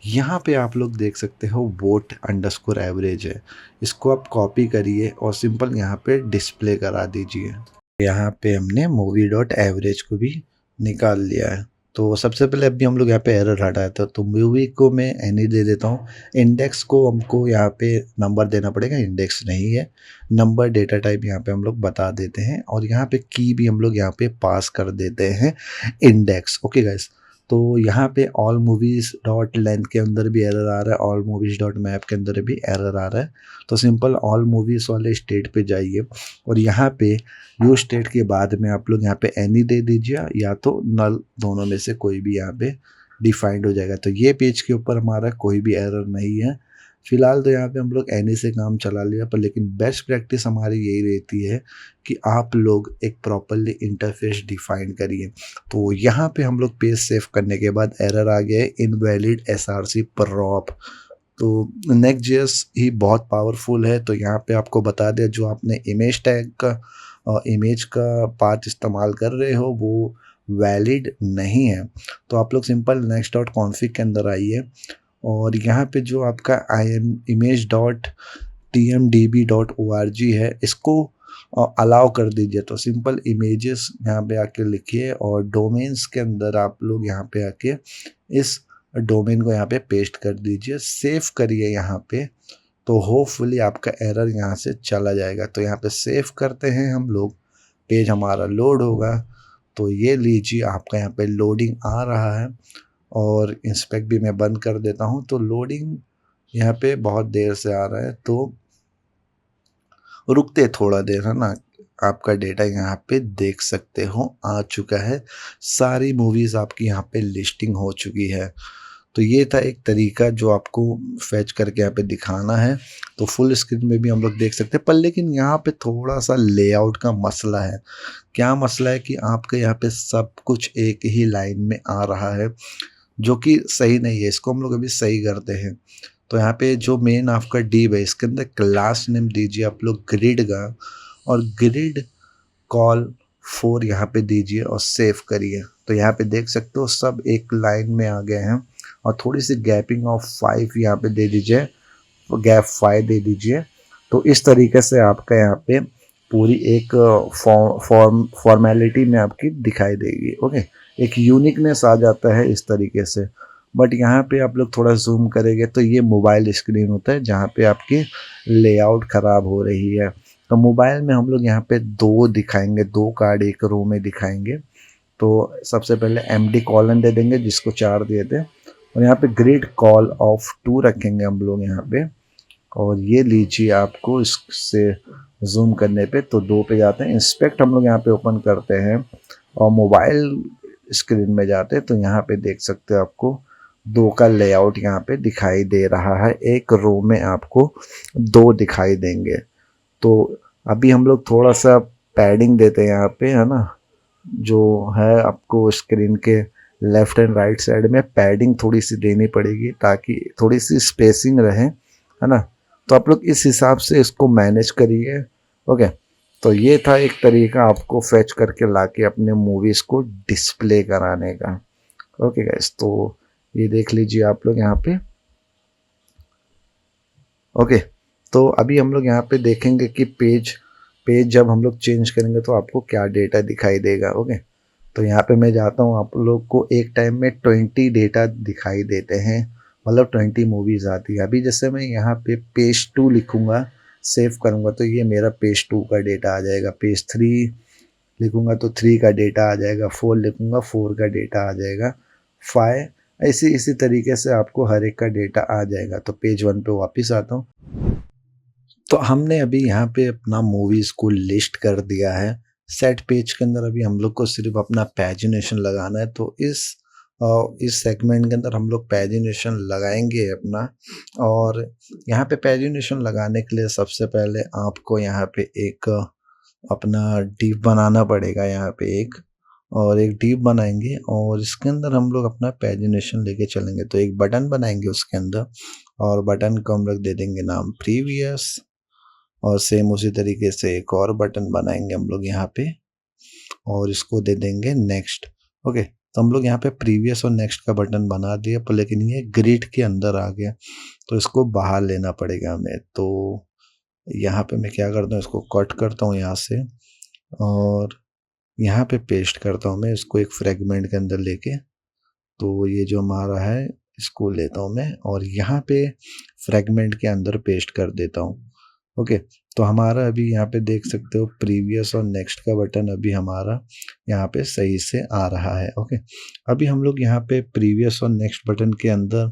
Speaker 1: यहाँ पे आप लोग देख सकते हो वोट अंडरस्कोर एवरेज है, इसको आप कॉपी करिए और सिंपल यहाँ पे डिस्प्ले करा दीजिए। यहाँ पे हमने मूवी डॉट एवरेज को भी निकाल लिया है। तो सबसे पहले अभी हम लोग यहाँ पे एरर हटाया था, तो मूवी को मैं एनी दे देता हूँ। इंडेक्स को हमको यहाँ पे नंबर देना पड़ेगा, इंडेक्स नहीं है, नंबर डेटा टाइप यहाँ पे हम लोग बता देते हैं और यहाँ पे की भी हम लोग यहाँ पे पास कर देते हैं इंडेक्स। ओके गाइस, तो यहाँ पे ऑल मूवीज़ डॉट लेंथ के अंदर भी एरर आ रहा है, ऑल मूवीज़ डॉट मैप के अंदर भी एरर आ रहा है। तो सिंपल ऑल मूवीज़ वाले स्टेट पे जाइए और यहाँ पे यू स्टेट के बाद में आप लोग यहाँ पे एनी दे दीजिए या तो नल, दोनों में से कोई भी यहाँ पे डिफाइंड हो जाएगा। तो ये पेज के ऊपर हमारा कोई भी एरर नहीं है, फिलहाल तो यहाँ पे हम लोग एनी से काम चला लिया, पर लेकिन बेस्ट प्रैक्टिस हमारी यही रहती है कि आप लोग एक प्रॉपरली इंटरफेस डिफाइन करिए। तो यहाँ पे हम लोग पेज सेव करने के बाद एरर आ गया है इनवैलिड एसआरसी प्रॉप। तो नेक्स्ट जेएस ही बहुत पावरफुल है, तो यहाँ पे आपको बता दिया जो आपने इमेज टैग का इमेज का पाथ इस्तेमाल कर रहे हो वो वैलिड नहीं है। तो आप लोग सिंपल नेक्स्ट डॉट कॉन्फिग के अंदर आइए और यहाँ पे जो आपका I M image dot T M D B dot O R G है इसको अलाउ कर दीजिए। तो सिंपल इमेजेस यहाँ पे आके लिखिए और डोमेन्स के अंदर आप लोग यहाँ पे आके इस डोमेन को यहाँ पे पेस्ट कर दीजिए, सेव करिए यहाँ पे। तो होपफुली आपका एरर यहाँ से चला जाएगा। तो यहाँ पे सेव करते हैं हम लोग, पेज हमारा लोड होगा। तो ये लीजिए आपका यहाँ पे लोडिंग आ रहा है और इंस्पेक्ट भी मैं बंद कर देता हूँ। तो लोडिंग यहाँ पे बहुत देर से आ रहा है, तो रुकते थोड़ा देर, है ना। आपका डेटा यहाँ पे देख सकते हो आ चुका है, सारी मूवीज़ आपकी यहाँ पे लिस्टिंग हो चुकी है। तो ये था एक तरीका जो आपको फैच करके यहाँ पे दिखाना है। तो फुल स्क्रीन में भी हम लोग देख सकते हैं, पर लेकिन यहाँ पे थोड़ा सा लेआउट का मसला है। क्या मसला है कि आपके यहाँ पे सब कुछ एक ही लाइन में आ रहा है, जो कि सही नहीं है। इसको हम लोग अभी सही करते हैं। तो यहाँ पे जो मेन आपका डिव है इसके अंदर क्लास नेम दीजिए आप लोग ग्रिड का, और ग्रिड कॉल 4 यहाँ पे दीजिए और सेव करिए। तो यहाँ पे देख सकते हो सब एक लाइन में आ गए हैं। और थोड़ी सी गैपिंग ऑफ 5 यहाँ पे दे दीजिए, गैप 5 दे दीजिए। तो इस तरीके से आपका यहाँ पे पूरी एक फॉर्मेलिटी में आपकी दिखाई देगी। ओके, एक यूनिकनेस आ जाता है इस तरीके से। बट यहाँ पे आप लोग थोड़ा जूम करेंगे तो ये मोबाइल स्क्रीन होता है जहाँ पे आपकी लेआउट ख़राब हो रही है। तो मोबाइल में हम लोग यहाँ पे 2 दिखाएंगे, 2 कार्ड एक रो में दिखाएंगे। तो सबसे पहले एमडी कॉलन दे देंगे जिसको 4 दिए थे, और यहाँ पे ग्रिड कॉल ऑफ 2 रखेंगे हम लोग यहाँ पे। और ये लीजिए आपको इससे जूम करने पे तो 2 पे जाते हैं। इंस्पेक्ट हम लोग यहाँ पे ओपन करते हैं और मोबाइल स्क्रीन में जाते हैं तो यहाँ पे देख सकते हो आपको 2 का लेआउट यहाँ पे दिखाई दे रहा है। एक रो में आपको 2 दिखाई देंगे। तो अभी हम लोग थोड़ा सा पैडिंग देते हैं यहाँ पे, है ना। जो है आपको स्क्रीन के लेफ्ट एंड राइट साइड में पैडिंग थोड़ी सी देनी पड़ेगी ताकि थोड़ी सी स्पेसिंग रहे, है ना। तो आप लोग इस हिसाब से इसको मैनेज करिए। ओके, तो ये था एक तरीका आपको फैच करके लाके अपने मूवीज़ को डिस्प्ले कराने का। ओके गाइस, तो ये देख लीजिए आप लोग यहाँ पे। ओके, तो अभी हम लोग यहाँ पे देखेंगे कि पेज जब हम लोग चेंज करेंगे तो आपको क्या डेटा दिखाई देगा। ओके, तो यहाँ पे मैं जाता हूँ, आप लोग को एक टाइम में 20 डेटा दिखाई देते हैं, मतलब 20 मूवीज़ आती है। अभी जैसे मैं यहाँ पे पेज 2 लिखूँगा, सेव करूँगा तो ये मेरा पेज 2 का डेटा आ जाएगा। पेज 3 लिखूँगा तो 3 का डेटा आ जाएगा। 4 लिखूँगा 4 का डेटा आ जाएगा। 5 इसी तरीके से आपको हर एक का डेटा आ जाएगा। तो पेज 1 पे वापस आता हूँ। तो हमने अभी यहाँ पे अपना मूवीज़ को लिस्ट कर दिया है। सेट पेज के अंदर अभी हम लोग को सिर्फ अपना पैजिनेशन लगाना है। तो इस सेगमेंट के अंदर हम लोग पैजिनेशन लगाएंगे अपना। और यहाँ पे पैजिनेशन लगाने के लिए सबसे पहले आपको यहाँ पे एक अपना डिव बनाना पड़ेगा। यहाँ पे एक डिव बनाएंगे और इसके अंदर हम लोग अपना पैजिनेशन लेके चलेंगे। तो एक बटन बनाएंगे उसके अंदर, और बटन को हम लोग दे देंगे नाम प्रीवियस। और सेम उसी तरीके से एक और बटन बनाएंगे हम लोग यहाँ पे और इसको दे देंगे नेक्स्ट। ओके, तो हम लोग यहाँ पे प्रीवियस और नेक्स्ट का बटन बना दिया, पर लेकिन ये ग्रिड के अंदर आ गया तो इसको बाहर लेना पड़ेगा हमें। तो यहाँ पे मैं क्या करता हूँ, इसको कट करता हूँ यहाँ से और यहाँ पे पेस्ट करता हूँ मैं इसको एक फ्रेगमेंट के अंदर लेके। तो ये जो हमारा है इसको लेता हूँ मैं और यहाँ पे फ्रेगमेंट के अंदर पेस्ट कर देता हूँ। ओके, तो हमारा अभी यहाँ पे देख सकते हो प्रीवियस और नेक्स्ट का बटन अभी हमारा यहाँ पे सही से आ रहा है। ओके, अभी हम लोग यहाँ पे प्रीवियस और नेक्स्ट बटन के अंदर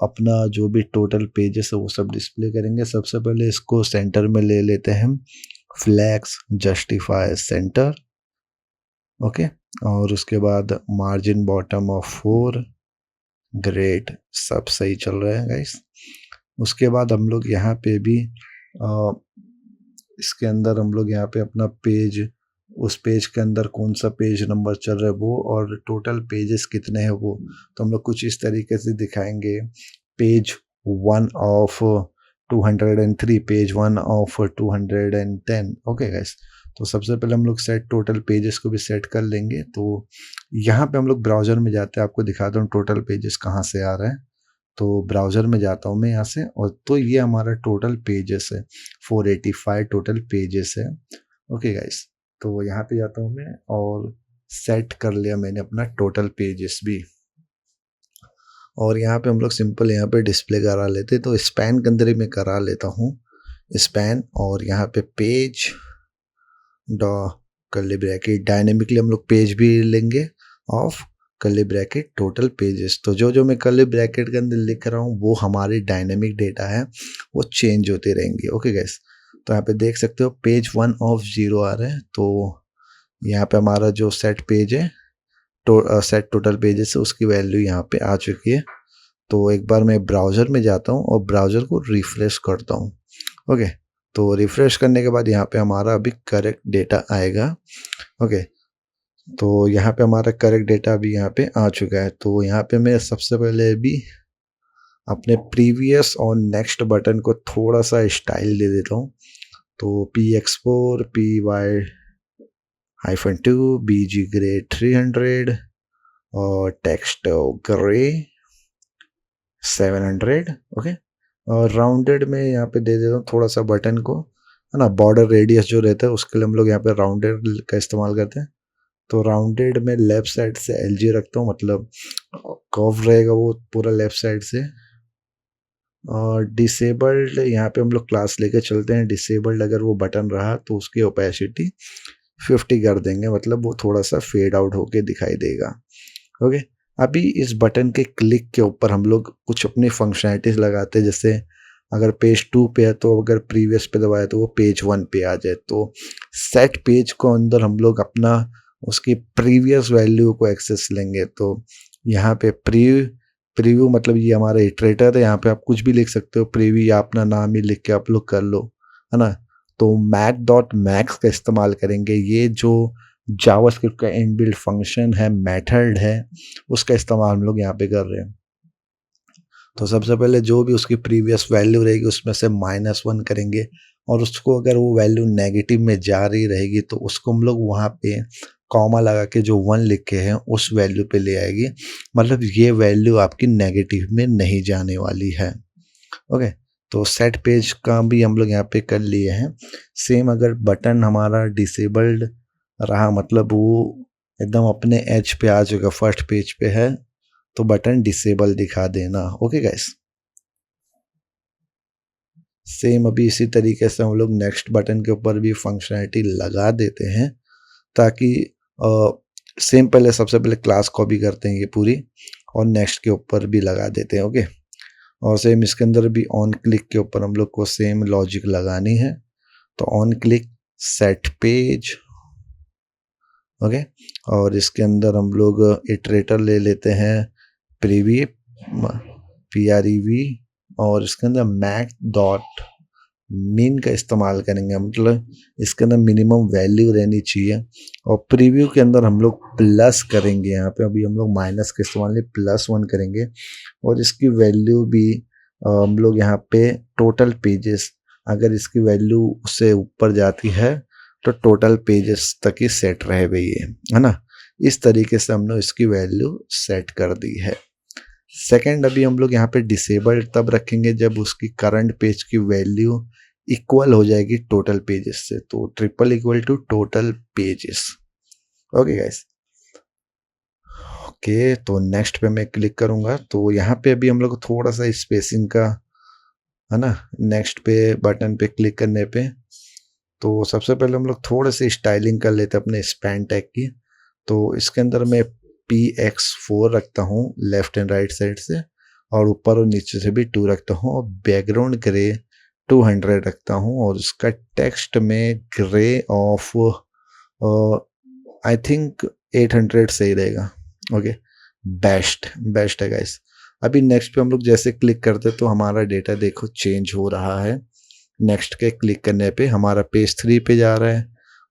Speaker 1: अपना जो भी टोटल पेजेस है वो सब डिस्प्ले करेंगे। सबसे पहले इसको सेंटर में ले लेते हैं, फ्लैक्स जस्टिफाई सेंटर। ओके, और उसके बाद मार्जिन बॉटम ऑफ 4। ग्रेट, सब सही चल रहा है गाइस। उसके बाद हम लोग यहाँ पे भी इसके अंदर हम लोग यहाँ पे अपना पेज, उस पेज के अंदर कौन सा पेज नंबर चल रहा है वो, और टोटल पेजेस कितने हैं वो, तो हम लोग कुछ इस तरीके से दिखाएंगे। Page 1 of 203, page 1 of 210। Okay guys, तो सबसे पहले हम लोग सेट टोटल पेजेस को भी सेट कर लेंगे। तो यहाँ पे हम लोग ब्राउज़र में जाते हैं, आपको दिखाता हूँ टोटल पेजेस कहाँ से आ रहे हैं। तो ब्राउज़र में जाता हूँ मैं यहाँ से, और तो ये हमारा टोटल पेजेस है, 485 टोटल पेजेस है। ओके गाइस, तो यहाँ पे जाता हूँ मैं और सेट कर लिया मैंने अपना टोटल पेजेस भी। और यहाँ पे हम लोग सिंपल यहाँ पे डिस्प्ले करा लेते, तो स्पैन के अंदर ही मैं करा लेता हूँ स्पैन। और यहाँ पे पेज डॉ कर्ली ब्रैकेट, डायनेमिकली हम लोग पेज भी लेंगे of curly bracket total pages. तो जो जो मैं कर्ली ब्रैकेट के अंदर लिख रहा हूँ वो हमारी डायनेमिक डेटा है, वो चेंज होते रहेंगे। ओके गैस, तो यहाँ पे देख सकते हो पेज 1 ऑफ 0 आ रहे हैं। तो यहाँ पे हमारा जो सेट पेज है, सेट टोटल पेजेस है, उसकी वैल्यू यहाँ पे आ चुकी है। तो एक बार मैं ब्राउज़र में जाता हूँ और ब्राउज़र को रिफ्रेश करता हूँ। ओके, तो रिफ्रेश करने के बाद यहाँ पे हमारा अभी करेक्ट डेटा आएगा। ओके, तो यहाँ पे हमारा करेक्ट डेटा अभी यहाँ पे आ चुका है। तो यहाँ पे मैं सबसे पहले भी अपने प्रीवियस और नेक्स्ट बटन को थोड़ा सा स्टाइल दे देता हूँ। तो पी एक्सपोर py-2 bg ग्रे 300 और टेक्स्ट ग्रे 700। ओके, और राउंडेड में यहाँ पे दे देता हूँ थोड़ा सा बटन को, है ना। बॉर्डर रेडियस जो रहता है उसके लिए हम लोग यहाँ पे राउंडेड का इस्तेमाल करते हैं। तो राउंडेड में लेफ्ट साइड से LG रखता हूँ, मतलब कर्व रहेगा वो पूरा लेफ्ट साइड से। और डिसेबल्ड यहाँ पे हम लोग क्लास लेके चलते हैं। डिसेबल्ड अगर वो बटन रहा तो उसकी ओपेसिटी 50 कर देंगे, मतलब वो थोड़ा सा फेड आउट होके दिखाई देगा। ओके, अभी इस बटन के क्लिक के ऊपर हम लोग कुछ अपनी फंक्शनैलिटीज लगाते हैं। जैसे अगर पेज 2 पे है तो अगर प्रीवियस पे दबाया तो वो पेज 1 पे आ जाए। तो सेट पेज को अंदर हम लोग अपना उसकी प्रीवियस वैल्यू को एक्सेस लेंगे। तो यहाँ पे प्रीव्यू मतलब ये हमारा इटरेटर है, यहाँ पे आप कुछ भी लिख सकते हो प्रीव्यू, या अपना नाम ही लिख के आप लोग कर लो, है ना। तो मैथ.मैक्स का इस्तेमाल करेंगे। ये जो जावास्क्रिप्ट का इनबिल्ट फंक्शन है, मेथड है, उसका इस्तेमाल हम लोग यहाँ पे कर रहे हैं। तो सबसे पहले जो भी उसकी प्रीवियस वैल्यू रहेगी उसमें से -1 करेंगे, और उसको अगर वो वैल्यू नेगेटिव में जा रही रहेगी तो उसको हम लोग वहाँ पे कॉमा लगा के जो 1 लिखे हैं उस वैल्यू पे ले आएगी, मतलब ये वैल्यू आपकी नेगेटिव में नहीं जाने वाली है। ओके, तो सेट पेज का भी हम लोग यहाँ पे कर लिए हैं। सेम अगर बटन हमारा डिसेबल्ड रहा, मतलब वो एकदम अपने एज पे आ चुका, फर्स्ट पेज पे है, तो बटन डिसेबल दिखा देना। ओके गाइस, सेम अभी इसी तरीके से हम लोग नेक्स्ट बटन के ऊपर भी फंक्शनैलिटी लगा देते हैं, ताकि सेम पहले सबसे पहले क्लास कॉपी करते हैं ये पूरी, और नेक्स्ट के ऊपर भी लगा देते हैं। ओके, और सेम इसके अंदर भी ऑन क्लिक के ऊपर हम लोग को सेम लॉजिक लगानी है। तो on click set page. Okay, और इसके अंदर हम लोग इटरेटर ले लेते हैं प्रीवी PREV, और इसके अंदर max.min का इस्तेमाल करेंगे, मतलब इसके अंदर मिनिमम वैल्यू रहनी चाहिए। और प्रीव्यू के अंदर हम लोग प्लस करेंगे, यहाँ पे अभी हम लोग माइनस का इस्तेमाल नहीं, +1 करेंगे। और इसकी वैल्यू भी हम लोग यहाँ पे टोटल पेजेस, अगर इसकी वैल्यू उससे ऊपर जाती है तो टोटल पेजेस तक ही सेट रहे भाई, है ना। इस तरीके से हमने इसकी वैल्यू सेट कर दी है। सेकंड, अभी हम लोग यहाँ पे डिसेबल्ड तब रखेंगे जब उसकी करंट पेज की वैल्यू इक्वल हो जाएगी टोटल पेजेस से। तो triple equal to total pages. Okay guys, okay, तो नेक्स्ट पे मैं क्लिक करूंगा तो यहाँ पे अभी हम लोग थोड़ा सा स्पेसिंग का, है ना, नेक्स्ट पे बटन पे क्लिक करने पे। तो सबसे पहले हम लोग थोड़े से स्टाइलिंग कर लेते हैं अपने स्पैन टैग की। तो इसके अंदर मैं PX4 रखता हूँ लेफ्ट एंड राइट साइड से, और ऊपर और नीचे से भी 2 रखता हूँ, और बैकग्राउंड ग्रे 200 रखता हूँ, और उसका टेक्स्ट में ग्रे ऑफ आई थिंक 800 सही रहेगा। ओके, बेस्ट है गाइस। अभी नेक्स्ट पे हम लोग जैसे क्लिक करते तो हमारा डेटा देखो चेंज हो रहा है। नेक्स्ट के क्लिक करने पे हमारा पेज 3 पे जा रहा है।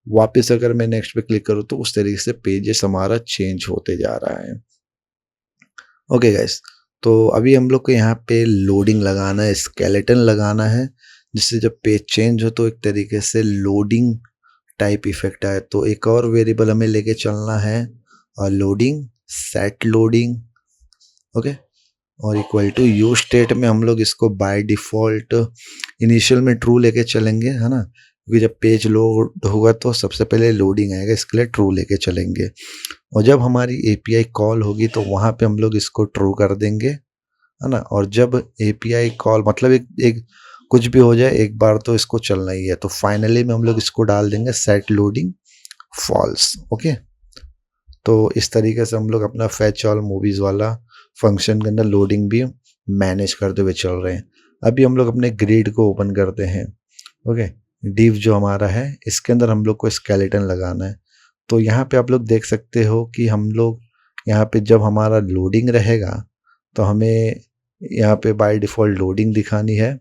Speaker 1: वापस अगर मैं नेक्स्ट पे क्लिक करूँ तो उस तरीके से पेजेस हमारा चेंज होते जा रहा है। ओके गाइस, तो अभी हम लोग को यहाँ पे लोडिंग लगाना है, स्केलेटन लगाना है, जिससे जब पेज चेंज हो तो एक तरीके से लोडिंग टाइप इफेक्ट आए। तो एक और वेरिएबल हमें लेके चलना है और लोडिंग, सेट लोडिंग, ओके, और इक्वल टू यू स्टेट में हम लोग इसको बाय डिफ़ॉल्ट इनिशियल में ट्रू लेके चलेंगे, है ना? क्योंकि जब पेज लोड होगा तो सबसे पहले लोडिंग आएगा, इसके लिए ट्रू लेके चलेंगे। और जब हमारी एपीआई कॉल होगी तो वहाँ पे हम लोग इसको ट्रू कर देंगे, है ना? और जब एपीआई कॉल मतलब एक एक कुछ भी हो जाए, एक बार तो इसको चलना ही है। तो फाइनली में हम लोग इसको डाल देंगे सेट लोडिंग फॉल्स, ओके। तो इस तरीके से हम लोग अपना फेच ऑल मूवीज़ वाला फंक्शन के अंदर लोडिंग भी मैनेज करते हुए चल रहे हैं। अभी हम लोग अपने ग्रिड को ओपन करते हैं, ओके। डिव जो हमारा है इसके अंदर हम लोग को स्केलेटन लगाना है। तो यहाँ पे आप लोग देख सकते हो कि हम लोग यहाँ पे जब हमारा लोडिंग रहेगा तो हमें यहाँ पे बाय डिफ़ॉल्ट लोडिंग दिखानी है,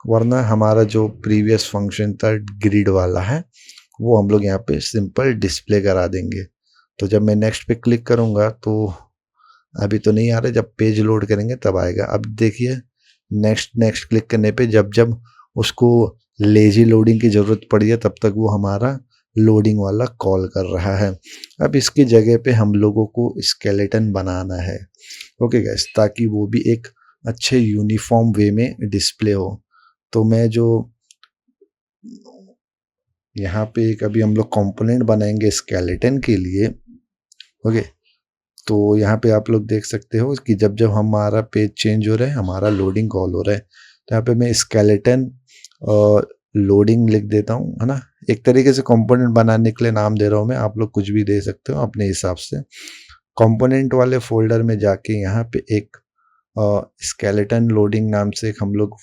Speaker 1: वरना हमारा जो प्रीवियस फंक्शन था ग्रिड वाला है वो हम लोग यहाँ पे सिंपल डिस्प्ले करा देंगे। तो जब मैं नेक्स्ट पे क्लिक करूँगा तो अभी तो नहीं आ रहा, जब पेज लोड करेंगे तब आएगा। अब देखिए नेक्स्ट नेक्स्ट क्लिक करने पे जब जब उसको लेजी लोडिंग की ज़रूरत पड़ी है तब तक वो हमारा लोडिंग वाला कॉल कर रहा है। अब इसकी जगह पे हम लोगों को स्केलेटन बनाना है, ओके गाइस, ताकि वो भी एक अच्छे यूनिफॉर्म वे में डिस्प्ले हो। तो मैं जो यहाँ पे एक अभी हम लोग कंपोनेंट बनाएंगे स्केलेटन के लिए, ओके। तो यहाँ पे आप लोग देख सकते हो कि जब जब हमारा पेज चेंज हो रहा है हमारा लोडिंग कॉल हो रहा है। तो यहाँ पे मैं स्केलेटन लोडिंग लिख देता हूँ, है ना? एक तरीके से कंपोनेंट बनाने के लिए नाम दे रहा हूँ मैं, आप लोग कुछ भी दे सकते हो अपने हिसाब से। कंपोनेंट वाले फोल्डर में जाके यहाँ पे एक स्केलेटन लोडिंग नाम से एक हम लोग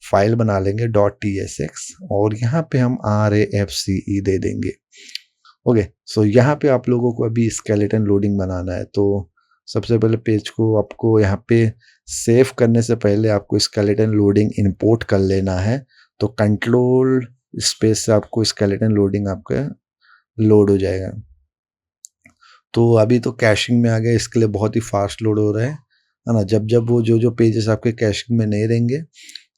Speaker 1: फाइल बना लेंगे .tsx, और यहाँ पे हम RAFCE दे देंगे, ओके। सो यहाँ पे आप लोगों को अभी स्केलेटन लोडिंग बनाना है। तो सबसे पहले पेज को आपको यहाँ पे सेव करने से पहले आपको स्केलेटन लोडिंग इंपोर्ट कर लेना है। तो कंट्रोल स्पेस से आपको स्केलेटन लोडिंग आपका लोड हो जाएगा। तो अभी तो कैशिंग में आ गया, इसके लिए बहुत ही फास्ट लोड हो रहा है ना? जब जब वो जो जो पेजेस आपके कैशिंग में नहीं रहेंगे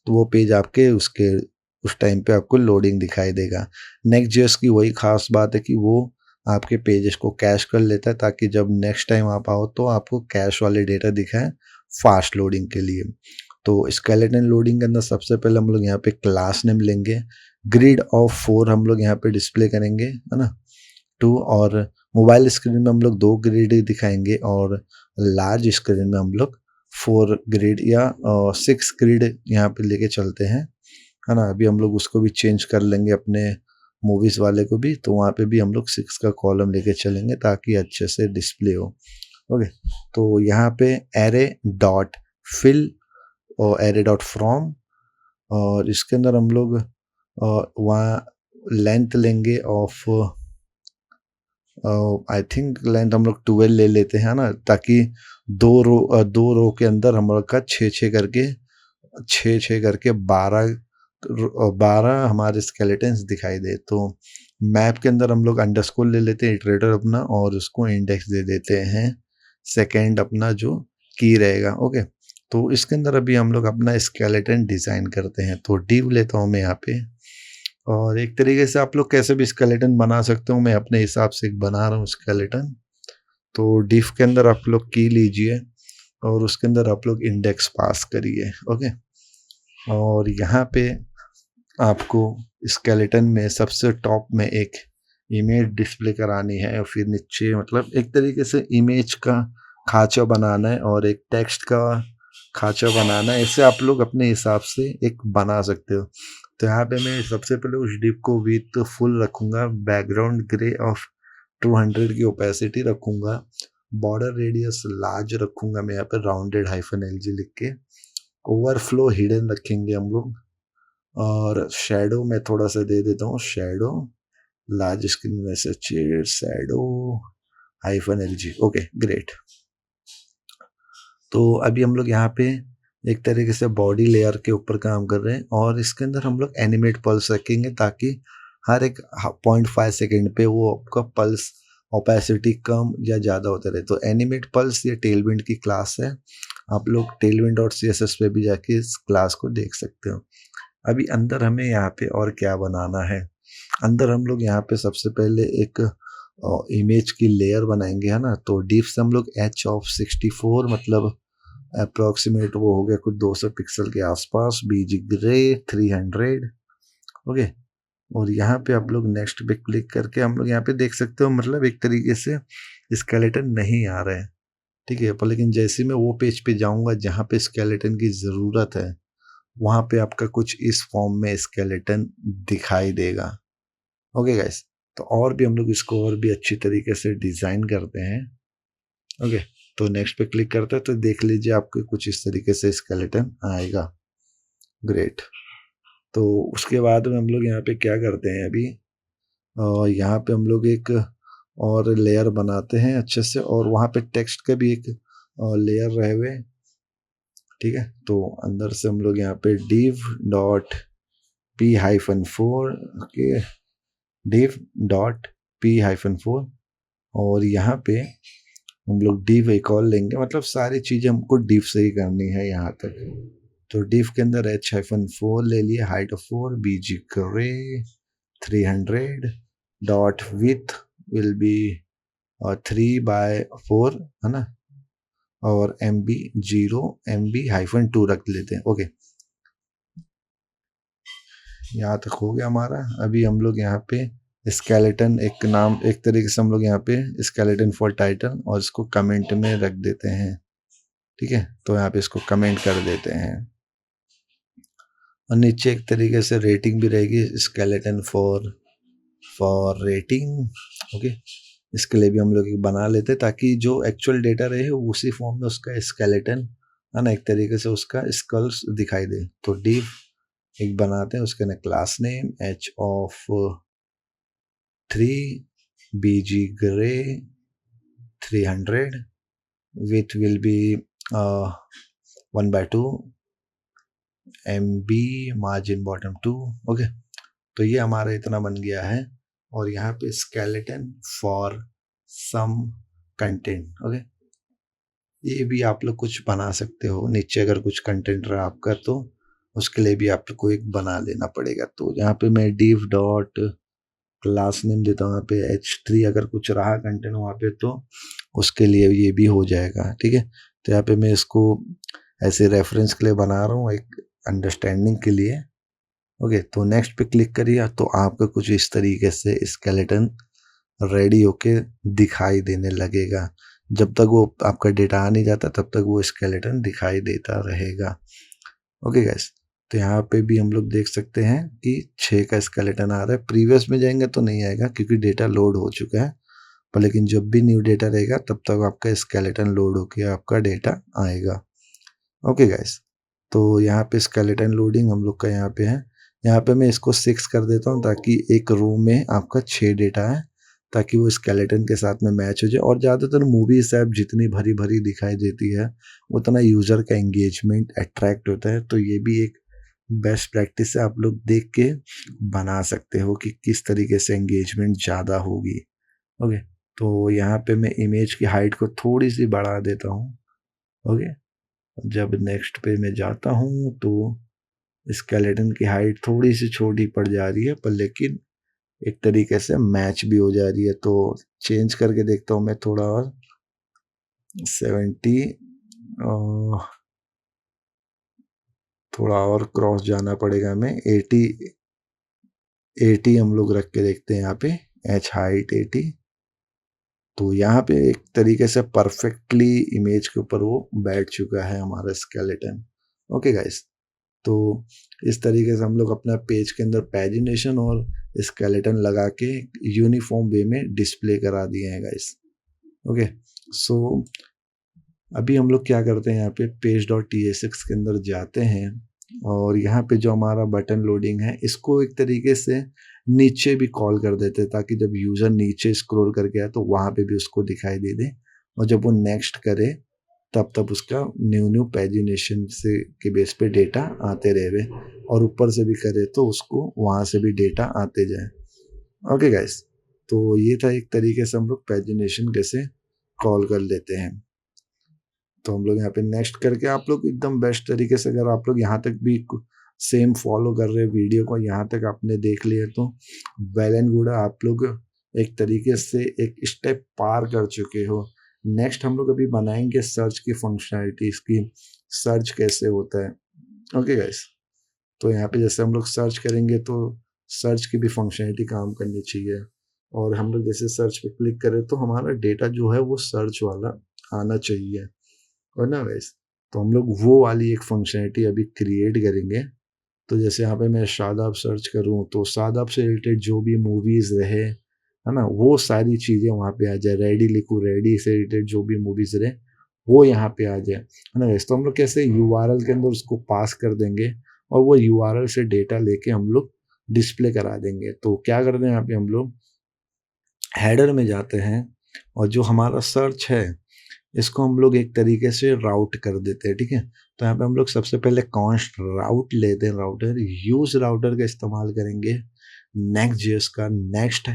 Speaker 1: तो वो पेज आपके उसके उस टाइम पे आपको लोडिंग दिखाई देगा। नेक्स्ट जेएस की वही खास बात है कि वो आपके पेजेस को कैश कर लेता है, ताकि जब नेक्स्ट टाइम आप आओ तो आपको कैश वाले डेटा दिखाएं फास्ट लोडिंग के लिए। तो स्केलेटन लोडिंग के अंदर सबसे पहले हम लोग यहाँ पे क्लास नेम लेंगे, ग्रिड ऑफ 4 हम लोग यहाँ पे डिस्प्ले करेंगे, है ना? 2, और मोबाइल स्क्रीन में हम लोग 2 ग्रिड दिखाएंगे, और लार्ज स्क्रीन में हम लोग 4 ग्रिड या 6 ग्रिड यहाँ पे लेके चलते हैं, है ना? अभी हम लोग उसको भी चेंज कर लेंगे अपने मूवीज़ वाले को भी, तो वहाँ पे भी हम लोग 6 का कॉलम लेके चलेंगे ताकि अच्छे से डिस्प्ले हो, ओके। तो यहाँ पे एरे डॉट फिल और एरे डॉट फ्रॉम, और इसके अंदर हम लोग वहाँ लेंथ लेंगे ऑफ आई थिंक लेंथ हम लोग 12 ले लेते हैं ना, ताकि दो रो के अंदर हम लोग का 6 करके 12 हमारे स्केलेटन्स दिखाई दे। तो मैप के अंदर हम लोग अंडरस्कोर ले लेते हैं इटरेटर अपना, और उसको इंडेक्स दे देते हैं सेकेंड अपना जो की रहेगा, ओके। तो इसके अंदर अभी हम लोग अपना स्केलेटन डिज़ाइन करते हैं। तो डिव लेता हूँ मैं यहाँ पे, और एक तरीके से आप लोग कैसे भी स्केलेटन बना सकते हो, मैं अपने हिसाब से एक बना रहा हूँ स्केलेटन। तो डिफ के अंदर आप लोग की लीजिए और उसके अंदर आप लोग इंडेक्स पास करिए, ओके। और यहाँ पे आपको स्केलेटन में सबसे टॉप में एक इमेज डिस्प्ले करानी है, और फिर नीचे मतलब एक तरीके से इमेज का खांचा बनाना है और एक टेक्स्ट का खांचा बनाना है। ऐसे आप लोग अपने हिसाब से एक बना सकते हो। तो यहाँ पे मैं सबसे पहले उस डिप को विथ फुल रखूँगा, बैकग्राउंड ग्रे ऑफ 200 की ओपेसिटी रखूँगा, बॉर्डर रेडियस लार्ज रखूँगा मैं यहाँ पे राउंडेड -LG लिख के, ओवरफ्लो हिडन रखेंगे हम लोग, और शैडो मैं थोड़ा सा दे देता हूँ, शैडो लार्ज स्क्रीन में से शैडो -LG, ओके ग्रेट। तो अभी हम लोग यहाँ पे एक तरीके से बॉडी लेयर के ऊपर काम कर रहे हैं और इसके अंदर हम लोग एनिमेट पल्स रखेंगे ताकि हर एक 0.5 सेकेंड पे वो आपका पल्स ओपेसिटी कम या ज़्यादा होता रहे। तो एनिमेट पल्स ये टेलविंड की क्लास है, आप लोग Tailwind dot C S S पे भी जाके इस क्लास को देख सकते हो। अभी अंदर हमें यहाँ पे और क्या बनाना है, अंदर हम लोग यहाँ पे सबसे पहले एक इमेज की लेयर बनाएंगे, है ना। तो डिफ से हम लोग एच ऑफ 64 मतलब अप्रोक्सीमेट वो हो गया कुछ 200 पिक्सल के आसपास, बीजी ग्रे 300, ओके। और यहाँ पे आप लोग नेक्स्ट पे क्लिक करके हम लोग यहाँ पे देख सकते हो, मतलब एक तरीके से स्केलेटन नहीं आ रहा है, ठीक है। पर लेकिन जैसे मैं वो पेज पे जाऊंगा जहाँ पे स्केलेटन की ज़रूरत है, वहाँ पे आपका कुछ इस फॉर्म में स्केलेटन दिखाई देगा, ओके गाइस। तो और भी हम लोग इसको और भी अच्छी तरीके से डिज़ाइन करते हैं, ओके। तो नेक्स्ट पे क्लिक करते हैं तो देख लीजिए आपको कुछ इस तरीके से स्केलेटन आएगा, ग्रेट। तो उसके बाद में हम लोग यहाँ पे क्या करते हैं, अभी यहाँ पे हम लोग एक और लेयर बनाते हैं अच्छे से, और वहाँ पे टेक्स्ट का भी एक लेयर रहे हुए, ठीक है। तो अंदर से हम लोग यहाँ पे div dot p-4, okay, div dot p-4, और यहाँ पे हम लोग div एक और लेंगे, मतलब सारी चीज़ें हमको div से ही करनी है यहाँ तक। तो div के अंदर h-4 ले लिए, height of 4, bg gray 300, dot width will be 3/4, है ना, और MB 0 MB-2 रख लेते हैं, ओके। यहाँ तक हो गया हमारा। अभी हम लोग यहाँ पे स्केलेटन एक नाम, एक तरीके से हम लोग यहाँ पे स्केलेटन फॉर टाइटल, और इसको कमेंट में रख देते हैं, ठीक है। तो यहाँ पे इसको कमेंट कर देते हैं, और नीचे एक तरीके से रेटिंग भी रहेगी, स्केलेटन फॉर रेटिंग, ओके। इसके लिए भी हम लोग एक बना लेते हैं ताकि जो एक्चुअल डेटा रहे उसी फॉर्म में उसका स्केलेटन, है ना, एक तरीके से उसका स्कल्स दिखाई दे। तो div एक बनाते हैं, उसके अंदर class name h of 3, bg gray 300, width will be 1/2, MB margin bottom 2, okay. तो ये हमारा इतना बन गया है, और यहाँ पे skeleton for some content, okay. ये भी आप लोग कुछ बना सकते हो, नीचे अगर कुछ कंटेंट रहा आपका तो उसके लिए भी आप लोग को एक बना लेना पड़ेगा। तो यहाँ पे मैं div डॉट क्लास नेम देता हूँ, यहाँ पे h3 अगर कुछ रहा कंटेंट वहाँ पे तो उसके लिए ये भी हो जाएगा, ठीक है। तो यहाँ पे मैं इसको ऐसे रेफरेंस के लिए बना रहा हूँ, एक अंडरस्टैंडिंग के लिए, ओके। तो नेक्स्ट पे क्लिक करिए तो आपका कुछ इस तरीके से स्केलेटन रेडी होके दिखाई देने लगेगा। जब तक वो आपका डेटा आ नहीं जाता तब तक वो स्केलेटन दिखाई देता रहेगा, ओके गाइस। तो यहाँ पे भी हम लोग देख सकते हैं कि 6 का स्केलेटन आ रहा है। प्रीवियस में जाएंगे तो नहीं आएगा क्योंकि डेटा लोड हो चुका है, पर लेकिन जब भी न्यू डेटा रहेगा तब तक आपका स्केलेटन लोड होके आपका डेटा आएगा, ओके गाइस। तो यहाँ पे स्केलेटन लोडिंग हम लोग का यहाँ पे है। यहाँ पे मैं इसको 6 कर देता हूँ ताकि एक रो में आपका 6 डेटा है, ताकि वो स्केलेटन के साथ में मैच हो जाए। और ज़्यादातर मूवीज ऐप जितनी भरी भरी दिखाई देती है उतना यूज़र का एंगेजमेंट अट्रैक्ट होता है। तो ये भी एक बेस्ट प्रैक्टिस है, आप लोग देख के बना सकते हो कि किस तरीके से एंगेजमेंट ज़्यादा होगी, ओके। तो यहाँ पे मैं इमेज की हाइट को थोड़ी सी बढ़ा देता हूँ, ओके। जब नेक्स्ट पे मैं जाता हूँ तो स्केलेटन की हाइट थोड़ी सी छोटी पड़ जा रही है, पर लेकिन एक तरीके से मैच भी हो जा रही है। तो चेंज करके देखता हूँ मैं थोड़ा और 70, थोड़ा और क्रॉस जाना पड़ेगा हमें, 80 हम लोग रख के देखते हैं यहाँ पे, एच हाइट 80। तो यहाँ पे एक तरीके से परफेक्टली इमेज के ऊपर वो बैठ चुका है हमारा स्केलेटन, ओके गाइस। तो इस तरीके से हम लोग अपना पेज के अंदर पैजिनेशन और स्केलेटन लगा के यूनिफॉर्म वे में डिस्प्ले करा दिए हैं गाइस, ओके। सो अभी हम लोग क्या करते हैं, यहाँ पे पेज डॉट tsx के अंदर जाते हैं, और यहाँ पे जो हमारा बटन लोडिंग है इसको एक तरीके से नीचे भी कॉल कर देते हैं ताकि जब यूज़र नीचे स्क्रॉल करके आए तो वहाँ पे भी उसको दिखाई दे दे, और जब वो नेक्स्ट करे तब तब उसका न्यू न्यू पैजिनेशन से के बेस पे डेटा आते रहे और ऊपर से भी करे तो उसको वहाँ से भी डेटा आते जाए। ओके गाइस, तो ये था एक तरीके से हम लोग पैजिनेशन कैसे कॉल कर लेते हैं। तो हम लोग यहाँ पे नेक्स्ट करके आप लोग एकदम बेस्ट तरीके से, अगर आप लोग यहाँ तक भी सेम फॉलो कर रहे हैं वीडियो को, यहाँ तक आपने देख लिया तो वेल एंड गुड, आप लोग एक तरीके से एक स्टेप पार कर चुके हो। नेक्स्ट हम लोग अभी बनाएंगे सर्च की फंक्शनैलिटीज की, सर्च कैसे होता है। ओके गाइस, तो यहाँ पे जैसे हम लोग सर्च करेंगे तो सर्च की भी फंक्शनैलिटी काम करनी चाहिए, और हम लोग जैसे सर्च पे क्लिक करें तो हमारा डेटा जो है वो सर्च वाला आना चाहिए, और ना गाइस, तो हम लोग वो वाली एक फंक्शनैलिटी अभी क्रिएट करेंगे। तो जैसे यहाँ पे मैं शादाब सर्च करूँ तो शादाब से रिलेटेड जो भी मूवीज़ रहे, है ना, वो सारी चीज़ें वहाँ पे आ जाए। रेडी लिखूँ, रेडी से रिलेटेड जो भी मूवीज़ रहे वो यहाँ पे आ जाए, है ना गाइस। तो हम लोग कैसे यूआरएल के अंदर उसको पास कर देंगे और वो यूआरएल से डेटा लेके हम लोग डिस्प्ले करा देंगे। तो क्या करते हैं यहाँ पे हम लोग हेडर में जाते हैं और जो हमारा सर्च है इसको हम लोग एक तरीके से राउट कर देते हैं, ठीक है। तो यहाँ पे हम लोग सबसे पहले कॉन्स्ट राउट लेते हैं, राउटर यूज राउटर का इस्तेमाल करेंगे। नेक्स्ट जेएस का नेक्स्ट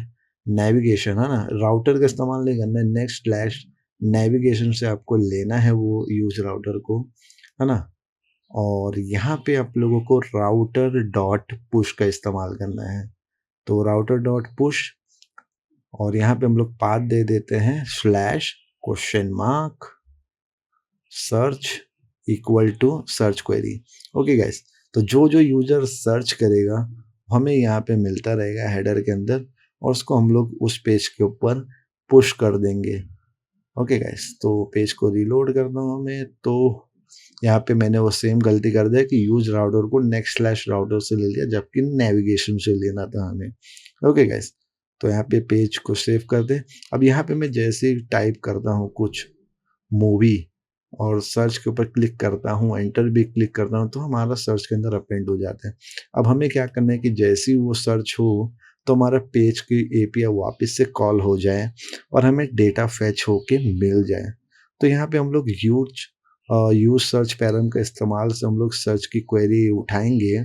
Speaker 1: नेविगेशन, है ना, राउटर का इस्तेमाल नहीं करना है, नेक्स्ट स्लैश नेविगेशन से आपको लेना है वो यूज राउटर को, है ना। और यहाँ पे आप लोगों को राउटर डॉट पुश का इस्तेमाल करना है। तो राउटर डॉट पुश, और यहाँ पे हम लोग पाथ दे देते हैं slash question mark search equal to search query. Okay guys, तो जो जो यूजर सर्च करेगा हमें यहाँ पे मिलता रहेगा हेडर के अंदर, और उसको हम लोग उस पेज के ऊपर पुश कर देंगे। ओके गाइस, तो पेज को रीलोड करता हूँ मैं, तो यहाँ पे मैंने वो सेम गलती कर दिया कि यूज राउटर को नेक्स्ट स्लैश राउटर से ले लिया, जबकि नेविगेशन से लेना था हमें। ओके गाइस, तो यहाँ पे पेज को सेव कर दे। अब यहाँ पे मैं जैसे ही टाइप करता हूँ कुछ मूवी और सर्च के ऊपर क्लिक करता हूँ, एंटर भी क्लिक करता हूँ, तो हमारा सर्च के अंदर अपेंड हो जाता है। अब हमें क्या करना है कि जैसे ही वो सर्च हो तो हमारा पेज की एपीआई वापस से कॉल हो जाए और हमें डेटा फैच होके मिल जाए। तो यहाँ पे हम लोग यूज सर्च पैरम का इस्तेमाल से हम लोग सर्च की क्वेरी उठाएंगे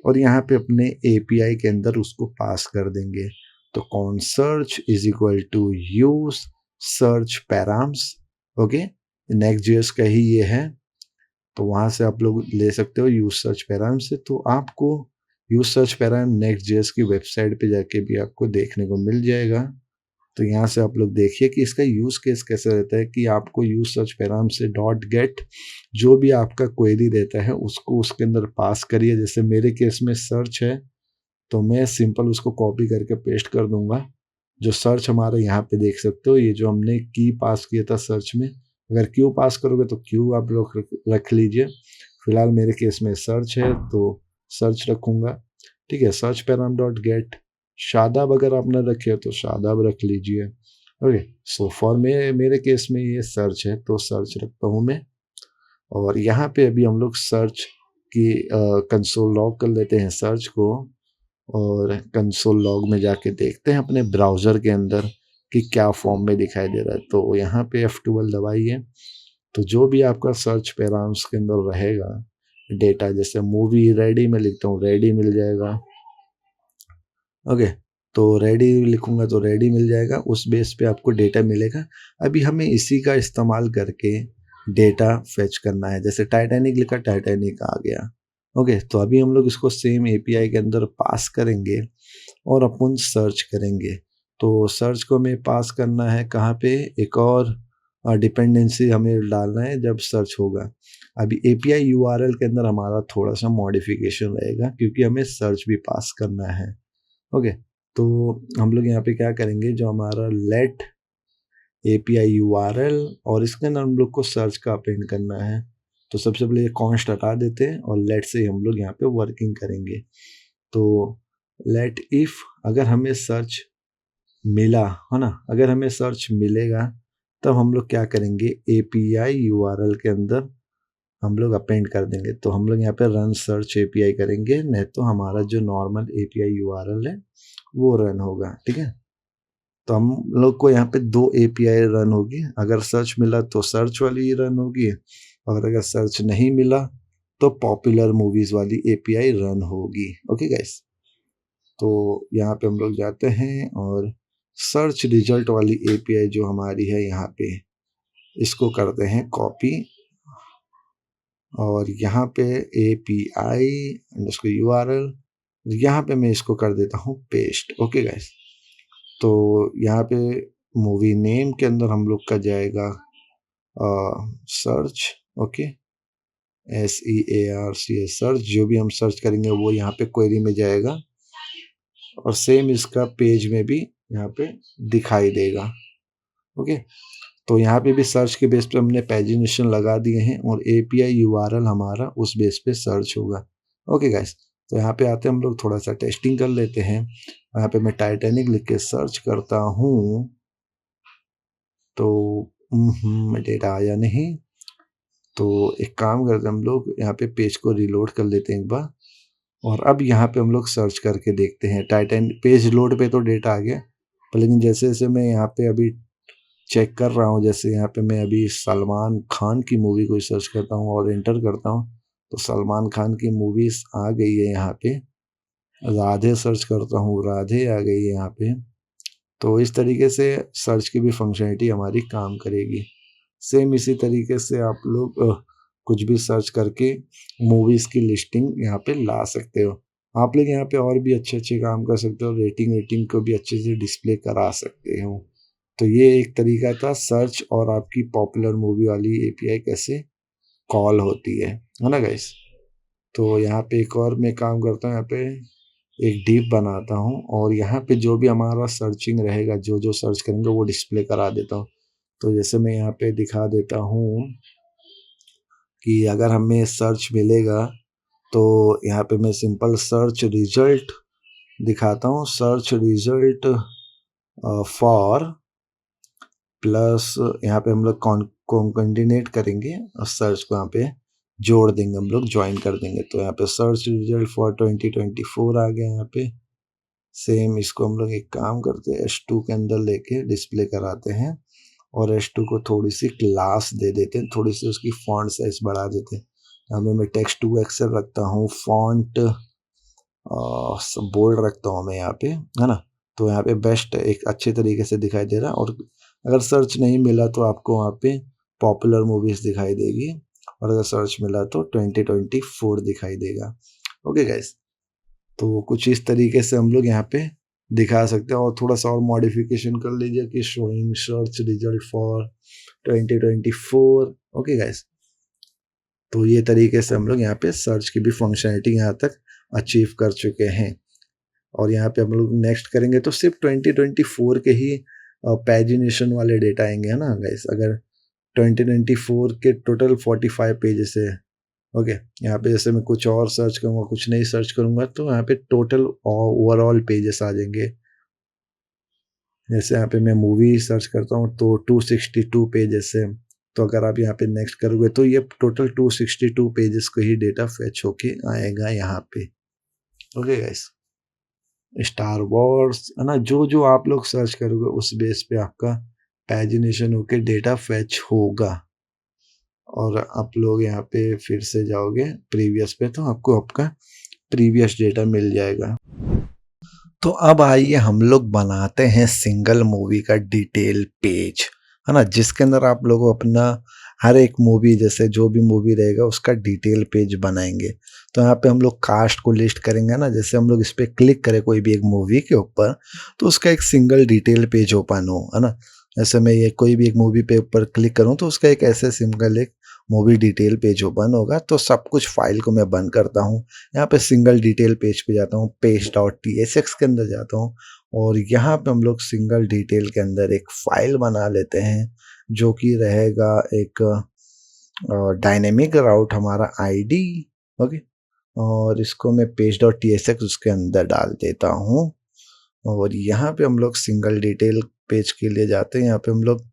Speaker 1: और यहाँ पे अपने एपीआई के अंदर उसको पास कर देंगे। तो const search is equal to use search params. Okay, next JS का ही ये है, तो वहाँ से आप लोग ले सकते हो यूज सर्च पैराम से। तो आपको use search params next JS की वेबसाइट पे जाके भी आपको देखने को मिल जाएगा। तो यहाँ से आप लोग देखिए कि इसका यूज केस कैसे रहता है कि आपको यूज सर्च पैराम से डॉट गेट जो भी आपका क्वेरी रहता है उसको उसके अंदर पास करिए। जैसे मेरे केस में सर्च है तो मैं सिंपल उसको कॉपी करके पेस्ट कर दूंगा। जो सर्च हमारा यहाँ पे देख सकते हो, ये जो हमने की पास किया था सर्च में, अगर क्यू पास करोगे तो क्यू आप लोग रख लीजिए। फिलहाल मेरे केस में सर्च है तो सर्च रखूंगा, ठीक है। Search params dot gate Shadab अगर आपने रखे हो तो शादाब रख लीजिए। ओके, सो फॉर मेरे केस में ये सर्च है तो सर्च रखता हूँ मैं। और यहाँ पे अभी हम लोग सर्च की कंसोल लॉग कर लेते हैं सर्च को, और कंसोल लॉग में जाके देखते हैं अपने ब्राउज़र के अंदर कि क्या फॉर्म में दिखाई दे रहा है। तो यहाँ पे F12 दबाइए, तो जो भी आपका सर्च पैराम्स के अंदर रहेगा डेटा, जैसे मूवी रेडी में लिखता हूँ रेडी मिल जाएगा। ओके, तो रेडी लिखूंगा तो रेडी मिल जाएगा, उस बेस पे आपको डेटा मिलेगा। अभी हमें इसी का इस्तेमाल करके डेटा फेच करना है। जैसे टाइटैनिक लिखा, टाइटैनिक आ गया। ओके, तो अभी हम लोग इसको सेम एपीआई के अंदर पास करेंगे और अपन सर्च करेंगे। तो सर्च को हमें पास करना है कहाँ पे, एक और डिपेंडेंसी हमें डालना है जब सर्च होगा। अभी एपीआई यूआरएल के अंदर हमारा थोड़ा सा मॉडिफिकेशन रहेगा क्योंकि हमें सर्च भी पास करना है। ओके, तो हम लोग यहाँ पे क्या करेंगे, जो हमारा लेट एपीआई यूआरएल और इसके अंदर हम लोग को सर्च का अपेंड करना है। तो सबसे पहले ये कॉन्स्ट हटा देते हैं और लेट से हम लोग यहाँ पे वर्किंग करेंगे। तो लेट इफ अगर हमें सर्च मिला, है ना, अगर हमें सर्च मिलेगा तब हम लोग क्या करेंगे, एपीआई यूआरएल के अंदर हम लोग अपेंड कर देंगे। तो हम लोग यहाँ पे रन सर्च एपीआई करेंगे, नहीं तो हमारा जो नॉर्मल एपीआई यूआरएल है वो रन होगा, ठीक है। तो हम लोग को यहाँ पे 2 एपीआई रन होगी। अगर सर्च मिला तो सर्च वाली रन होगी, और अगर सर्च नहीं मिला तो पॉपुलर मूवीज वाली एपीआई रन होगी। ओके गाइस, तो यहाँ पे हम लोग जाते हैं और सर्च रिजल्ट वाली एपीआई जो हमारी है यहाँ पे, इसको करते हैं कॉपी, और यहाँ पे एपीआई उसको यूआरएल, यहाँ पे मैं इसको कर देता हूँ पेस्ट। ओके गाइस, तो यहाँ पे मूवी नेम के अंदर हम लोग का जाएगा सर्च। ओके, SEARCH सर्च, जो भी हम सर्च करेंगे वो यहाँ पे क्वेरी में जाएगा, और सेम इसका पेज में भी यहाँ पे दिखाई देगा। ओके, तो यहाँ पे भी सर्च के बेस पे हमने पैजिनेशन लगा दिए हैं, और एपीआई यूआरएल हमारा उस बेस पे सर्च होगा। ओके गाइस, तो यहाँ पे आते हम लोग थोड़ा सा टेस्टिंग कर लेते हैं। यहाँ पे मैं टाइटैनिक लिख के सर्च करता हूँ, तो डेटा आया नहीं। तो एक काम करते हैं हम लोग, यहाँ पे पेज को रिलोड कर लेते हैं एक बार, और अब यहाँ पे हम लोग सर्च करके देखते हैं। टाइटैनिक पेज लोड पे तो डेटा आ गया, पर लेकिन जैसे जैसे मैं यहाँ पे अभी चेक कर रहा हूँ, जैसे यहाँ पे मैं अभी सलमान खान की मूवी को सर्च करता हूँ और एंटर करता हूँ, तो सलमान खान की मूवीज आ गई है यहाँ पे। राधे सर्च करता हूँ, राधे आ गई है यहाँ पे। तो इस तरीके से सर्च की भी फंक्शनलिटी हमारी काम करेगी। सेम इसी तरीके से आप लोग कुछ भी सर्च करके मूवीज की लिस्टिंग यहाँ पे ला सकते हो। आप लोग यहाँ पे और भी अच्छे अच्छे काम कर सकते हो, रेटिंग वेटिंग को भी अच्छे से डिस्प्ले करा सकते हो। तो ये एक तरीका था सर्च और आपकी पॉपुलर मूवी वाली एपीआई कैसे कॉल होती है ना गाइस। तो यहाँ पे एक और मैं काम करता हूँ, यहाँ पे एक डीप बनाता हूँ, और यहाँ पे जो भी हमारा सर्चिंग रहेगा, जो जो सर्च करेंगे वो डिस्प्ले करा देता हूँ। तो जैसे मैं यहाँ पे दिखा देता हूँ कि अगर हमें सर्च मिलेगा, तो यहाँ पे मैं सिंपल सर्च रिजल्ट दिखाता हूँ। सर्च रिजल्ट फॉर प्लस यहाँ पे हम लोग कॉन्केटिनेट करेंगे और सर्च को यहाँ पे जोड़ देंगे, हम लोग ज्वाइन कर देंगे। तो यहाँ पे सर्च रिजल्ट फॉर 2024 आ गया यहाँ पे। सेम इसको हम लोग एक काम करते हैं, H2 के अंदर लेके डिस्प्ले कराते हैं, और H2 को थोड़ी सी क्लास दे देते हैं, थोड़ी सी उसकी फॉन्ट साइज बढ़ा देते हैं। यहाँ पे मैं टेक्स्ट 2 एक्सेल रखता हूँ, फॉन्ट बोल्ड रखता हूँ मैं यहाँ पे, है ना। तो यहाँ पे बेस्ट एक अच्छे तरीके से दिखाई दे रहा है, और अगर सर्च नहीं मिला तो आपको वहाँ पे पॉपुलर मूवीज दिखाई देगी, और अगर सर्च मिला तो 2024 दिखाई देगा। ओके गाइस, तो कुछ इस तरीके से हम लोग यहाँ पे दिखा सकते हैं, और थोड़ा सा और मॉडिफिकेशन कर लीजिए कि showing search result for 2024। Okay guys, तो ये तरीके से हम लोग यहाँ पे सर्च की भी फंक्शनलिटी यहाँ तक अचीव कर चुके हैं। और यहाँ पे हम लोग नेक्स्ट करेंगे तो सिर्फ 2024 के ही पैजिनेशन वाले डेटा आएंगे, है ना गाइस। अगर 2024 के टोटल 45 पेजेस है, ओके, यहाँ पे जैसे मैं कुछ और सर्च करूँगा, कुछ नहीं सर्च करूँगा, तो यहाँ पे टोटल ओवरऑल पेजेस आ जाएंगे। जैसे यहाँ पे मैं मूवी सर्च करता हूँ तो 262 पेजेस है, तो अगर आप यहाँ पे नेक्स्ट करोगे तो ये टोटल 262 पेजेस को ही डेटा फेच होके आएगा यहाँ पे। ओके गाइस, स्टार वॉर्स, है ना, जो जो आप लोग सर्च करोगे उस बेस पे आपका पैजिनेशन होके डेटा फेच होगा, और आप लोग यहाँ पे फिर से जाओगे प्रीवियस पे तो आपको आपका प्रीवियस डेटा मिल जाएगा। तो अब आइए हम लोग बनाते हैं सिंगल मूवी का डिटेल पेज, है ना, जिसके अंदर आप लोग अपना हर एक मूवी, जैसे जो भी मूवी रहेगा उसका डिटेल पेज बनाएंगे। तो यहाँ पे हम लोग कास्ट को लिस्ट करेंगे ना, जैसे हम लोग इस पर क्लिक करें कोई भी एक मूवी के ऊपर, तो उसका एक सिंगल डिटेल पेज ओपन हो, है ना। जैसे मैं ये कोई भी एक मूवी पे ऊपर क्लिक करूँ तो उसका एक ऐसे सिंगल एक मूवी डिटेल पेज ओपन होगा। तो सब कुछ फाइल को मैं बंद करता हूँ, यहाँ पे सिंगल डिटेल पेज पे जाता हूँ, page.tsx के अंदर जाता हूँ, और यहाँ पे हम लोग सिंगल डिटेल के अंदर एक फाइल बना लेते हैं, जो कि रहेगा एक डायनेमिक राउट हमारा आईडी। ओके, और इसको मैं page.tsx उसके अंदर डाल देता हूँ, और यहाँ पे हम लोग सिंगल डिटेल पेज के लिए जाते हैं। यहाँ पे हम लोग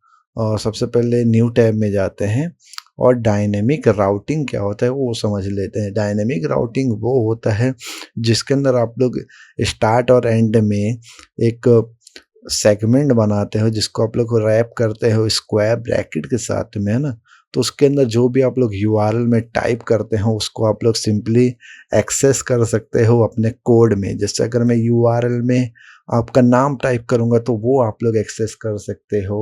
Speaker 1: सबसे पहले न्यू टैब में जाते हैं, और डायनेमिक राउटिंग क्या होता है वो समझ लेते हैं। डायनेमिक राउटिंग वो होता है जिसके अंदर आप लोग स्टार्ट और एंड में एक सेगमेंट बनाते हो जिसको आप लोग रैप करते हो स्क्वायर ब्रैकेट के साथ में, है ना? तो उसके अंदर जो भी आप लोग यूआरएल में टाइप करते हो उसको आप लोग सिंपली एक्सेस कर सकते हो अपने कोड में। जैसे अगर मैं यूआरएल में आपका नाम टाइप करूँगा तो वो आप लोग एक्सेस कर सकते हो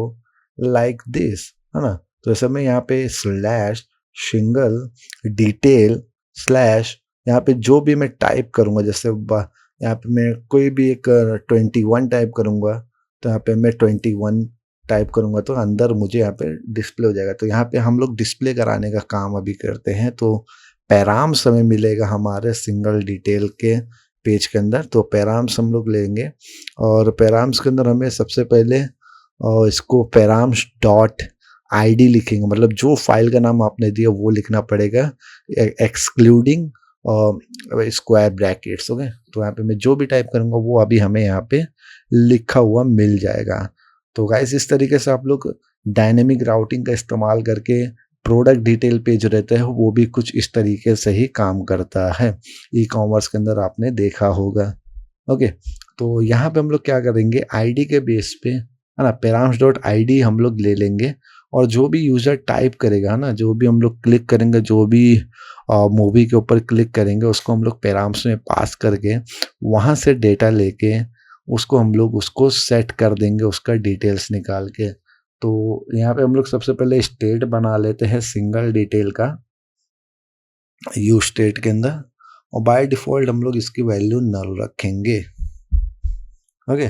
Speaker 1: लाइक दिस, है ना? तो ऐसे में यहाँ पे स्लैश सिंगल डिटेल स्लैश यहाँ पे जो भी मैं टाइप करूँगा, जैसे यहाँ पे मैं कोई भी एक 21 टाइप करूँगा, तो यहाँ पे मैं 21 टाइप करूँगा तो अंदर मुझे यहाँ पे डिस्प्ले हो जाएगा। तो यहाँ पे हम लोग डिस्प्ले कराने का काम अभी करते हैं। तो पैराम्स हमें मिलेगा हमारे सिंगल डिटेल के पेज के अंदर। तो पैराम्स हम लोग लेंगे और पैराम्स के अंदर हमें सबसे पहले इसको पैराम्स डॉट आईडी लिखेंगे, मतलब जो फाइल का नाम आपने दिया वो लिखना पड़ेगा एक्सक्लूडिंग स्क्वायर ब्रैकेट्स। ओके, तो यहाँ पे मैं जो भी टाइप करूँगा वो अभी हमें यहाँ पे लिखा हुआ मिल जाएगा। तो गाइस इस तरीके से आप लोग डायनेमिक राउटिंग का इस्तेमाल करके प्रोडक्ट डिटेल पेज रहता है वो भी कुछ इस तरीके से ही काम करता है। ई कॉमर्स के अंदर आपने देखा होगा। ओके, तो यहाँ पे हम लोग क्या करेंगे, आईडी के बेस पे, है ना, पैराम्स डॉट आईडी हम लोग ले लेंगे और जो भी यूज़र टाइप करेगा, है ना, जो भी हम लोग क्लिक करेंगे, जो भी मूवी के ऊपर क्लिक करेंगे उसको हम लोग पैराम्स में पास करके वहाँ से डेटा लेके उसको हम लोग उसको सेट कर देंगे उसका डिटेल्स निकाल के। तो यहाँ पे हम लोग सबसे पहले स्टेट बना लेते हैं सिंगल डिटेल का यू स्टेट के अंदर, और बाय डिफ़ॉल्ट हम लोग इसकी वैल्यू नल रखेंगे। ओके,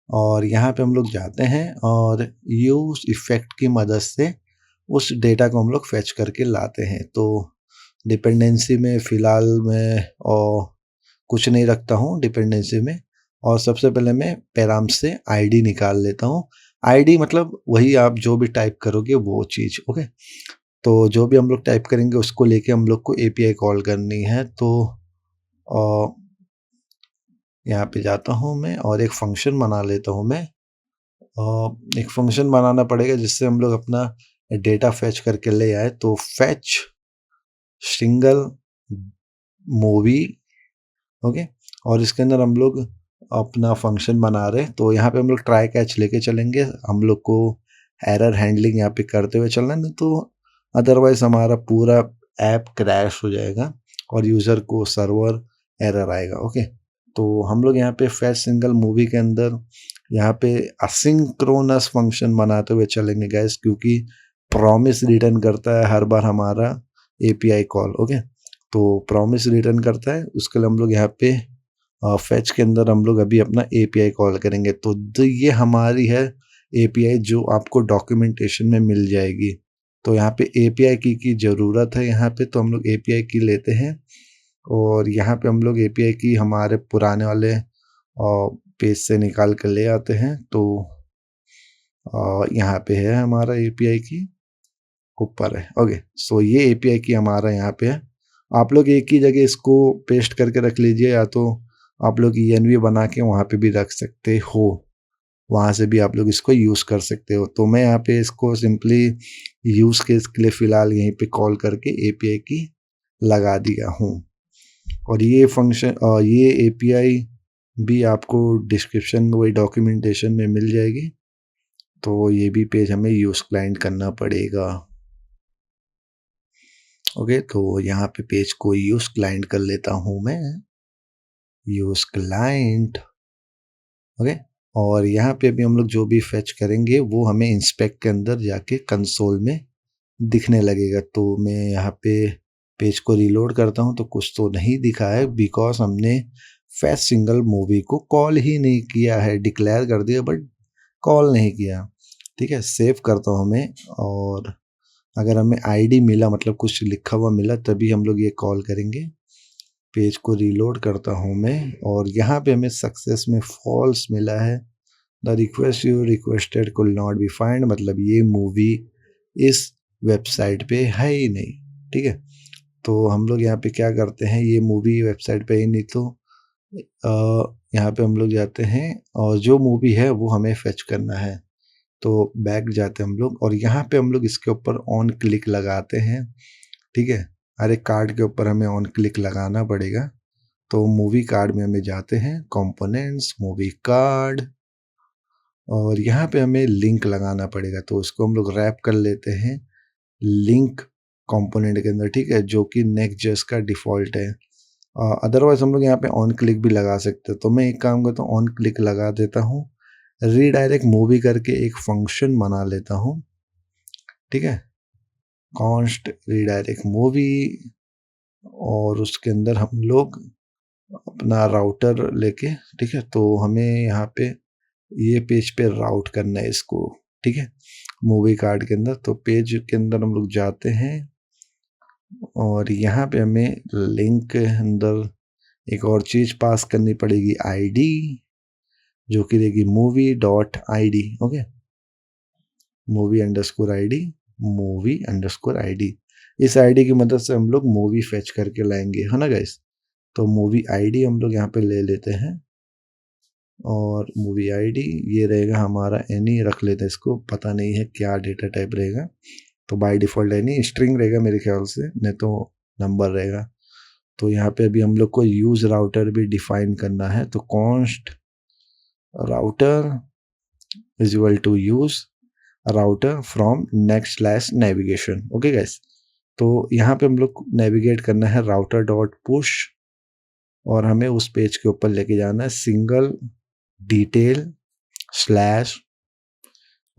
Speaker 1: और यहाँ पे हम लोग जाते हैं और यूज इफेक्ट की मदद से उस डेटा को हम लोग फेच करके लाते हैं। तो डिपेंडेंसी में फ़िलहाल मैं कुछ नहीं रखता हूँ डिपेंडेंसी में, और सबसे पहले मैं पैराम से आईडी निकाल लेता हूँ। आईडी मतलब वही आप जो भी टाइप करोगे वो चीज़। ओके, तो जो भी हम लोग टाइप करेंगे उसको लेके हम लोग को एपीआई कॉल करनी है। तो यहाँ पे जाता हूँ मैं और एक फंक्शन बना लेता हूँ मैं। एक फंक्शन बनाना पड़ेगा जिससे हम लोग अपना डेटा फेच करके ले आए। तो फेच सिंगल मूवी, ओके, और इसके अंदर हम लोग अपना फंक्शन बना रहे हैं। तो यहाँ पे हम लोग ट्राई कैच लेके चलेंगे, हम लोग को एरर हैंडलिंग यहाँ पे करते हुए चलना है, नहीं तो अदरवाइज हमारा पूरा ऐप क्रैश हो जाएगा और यूज़र को सर्वर एरर आएगा। ओके, तो हम लोग यहाँ पे फेच सिंगल मूवी के अंदर यहाँ पे असिंक्रोनस फंक्शन बनाते हुए चलेंगे गाइस, क्योंकि प्रॉमिस रिटर्न करता है हर बार हमारा एपीआई कॉल। ओके, तो प्रॉमिस रिटर्न करता है, उसके लिए हम लोग यहाँ पे फेच के अंदर हम लोग अभी अपना एपीआई कॉल करेंगे। तो ये हमारी है एपीआई जो आपको डॉक्यूमेंटेशन में मिल जाएगी। तो यहाँ पे एपीआई की ज़रूरत है यहाँ पे, तो हम लोग एपीआई की लेते हैं और यहाँ पे हम लोग एपीआई की हमारे पुराने वाले पेज से निकाल कर ले आते हैं। तो यहाँ पे है हमारा एपीआई की, ऊपर है। ओके, सो ये एपीआई की हमारा यहाँ पे है। आप लोग एक ही जगह इसको पेस्ट करके रख लीजिए, या तो आप लोग ईएनवी बना के वहाँ पे भी रख सकते हो, वहाँ से भी आप लोग इसको यूज़ कर सकते हो। तो मैं यहाँ पे इसको सिंपली यूज़ केस के लिए फ़िलहाल यहीं पे कॉल करके एपीआई की लगा दिया हूँ। और ये फंक्शन ये एपीआई भी आपको डिस्क्रिप्शन में वही डॉक्यूमेंटेशन में मिल जाएगी। तो ये भी पेज हमें यूज़ क्लाइंट करना पड़ेगा। ओके, तो यहाँ पे पेज को यूज़ क्लाइंट कर लेता हूँ मैं, यूज़ क्लाइंट। ओके, और यहाँ पे अभी हम लोग जो भी फेच करेंगे वो हमें इंस्पेक्ट के अंदर जाके कंसोल में दिखने लगेगा। तो मैं यहाँ पे पेज को रीलोड करता हूँ तो कुछ तो नहीं दिखा है, बिकॉज हमने फेच सिंगल मूवी को कॉल ही नहीं किया है, डिक्लेयर कर दिया बट कॉल नहीं किया। ठीक है, सेव करता हूँ मैं, और अगर हमें आईडी मिला मतलब कुछ लिखा हुआ मिला तभी हम लोग ये कॉल करेंगे। पेज को रीलोड करता हूँ मैं और यहाँ पे हमें सक्सेस में फॉल्स मिला है, the request you requested could not be find, मतलब ये मूवी इस वेबसाइट पे है ही नहीं। ठीक है, तो हम लोग यहाँ पे क्या करते हैं, ये मूवी वेबसाइट पे ही नहीं, तो यहाँ पे हम लोग जाते हैं और जो मूवी है वो हमें फेच करना है। तो बैक जाते हैं हम लोग और यहाँ पे हम लोग इसके ऊपर ऑन क्लिक लगाते हैं। ठीक है, हर एक कार्ड के ऊपर हमें ऑन क्लिक लगाना पड़ेगा। तो मूवी कार्ड में हमें जाते हैं, कंपोनेंट्स, मूवी कार्ड, और यहाँ पे हमें लिंक लगाना पड़ेगा, तो इसको हम लोग रैप कर लेते हैं लिंक कंपोनेंट के अंदर, ठीक है, जो कि नेक्स्ट.जेएस का डिफ़ॉल्ट है। अदरवाइज़ हम लोग यहाँ पे ऑन क्लिक भी लगा सकते हैं, तो मैं एक काम करता हूँ, ऑन क्लिक लगा देता हूँ, रीडायरेक्ट मूवी करके एक फंक्शन बना लेता हूँ, ठीक है, कॉन्स्ट रीडायरेक्ट मूवी, और उसके अंदर हम लोग अपना राउटर लेके, ठीक है, तो हमें यहाँ पे ये पेज पे राउट करना है इसको, ठीक है, मूवी कार्ड के अंदर। तो पेज के अंदर हम लोग जाते हैं और यहाँ पे हमें लिंक के अंदर एक और चीज़ पास करनी पड़ेगी, आईडी, जो कि रहेगी movie dot ID, okay, movie underscore ID, movie underscore ID. इस आईडी की मदद से हम लोग मूवी फेच करके लाएंगे, है ना गाइस। तो मूवी आईडी हम लोग यहाँ पे ले लेते हैं, और मूवी आईडी ये रहेगा हमारा, एनी रख लेते हैं इसको, पता नहीं है क्या डेटा टाइप रहेगा, तो बाय डिफ़ॉल्ट एनी स्ट्रिंग रहेगा मेरे ख्याल से, नहीं तो नंबर रहेगा। तो यहाँ पे अभी हम लोग को यूज़ राउटर भी डिफाइन करना है, तो const router is equal to use router from next slash navigation, okay guys. तो यहाँ पे हम लोग को नेविगेट करना है राउटर डॉट पुश, और हमें उस पेज के ऊपर लेके जाना है सिंगल डिटेल स्लैश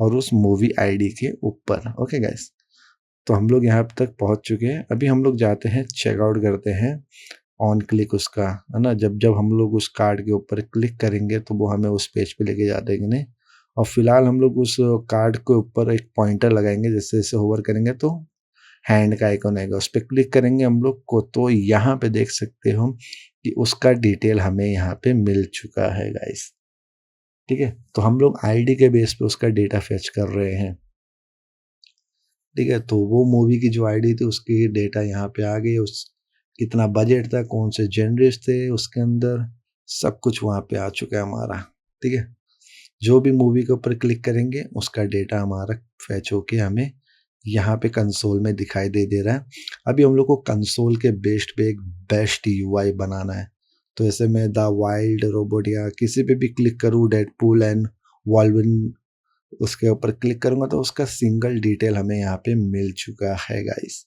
Speaker 1: और उस मूवी आईडी के ऊपर, ओके गाइस। तो हम लोग यहाँ तक पहुँच चुके हैं। अभी हम लोग जाते हैं, चेकआउट करते हैं, ऑन क्लिक उसका, है ना, जब जब हम लोग उस कार्ड के ऊपर क्लिक करेंगे तो वो हमें उस पेज पे लेके जा देंगे। और फिलहाल हम लोग उस कार्ड के ऊपर एक पॉइंटर लगाएंगे, जैसे जैसे होवर करेंगे तो हैंड का आइकॉन आएगा, उस पर क्लिक करेंगे हम लोग को, तो यहाँ पे देख सकते हो कि उसका डिटेल हमें यहाँ पे मिल चुका है गाइस, ठीक है। तो हम लोग आईडी के बेस पे उसका डेटा फेच कर रहे हैं, ठीक है। तो वो मूवी की जो आईडी थी उसकी डेटा यहाँ पे आ गई, उस कितना बजट था, कौन से जेनर्स थे उसके अंदर, सब कुछ वहाँ पे आ चुका है हमारा, ठीक है। जो भी मूवी के ऊपर क्लिक करेंगे उसका डेटा हमारा फैच होके हमें यहाँ पे कंसोल में दिखाई दे रहा है। अभी हम लोग को कंसोल के बेस्ड पे एक बेस्ट यूआई बनाना है। तो ऐसे मैं द वाइल्ड रोबोट या किसी पे भी क्लिक करूँ, डेडपूल एंड वॉल्वरिन, उसके ऊपर क्लिक करूंगा तो उसका सिंगल डिटेल हमें यहाँ पे मिल चुका है गाइस।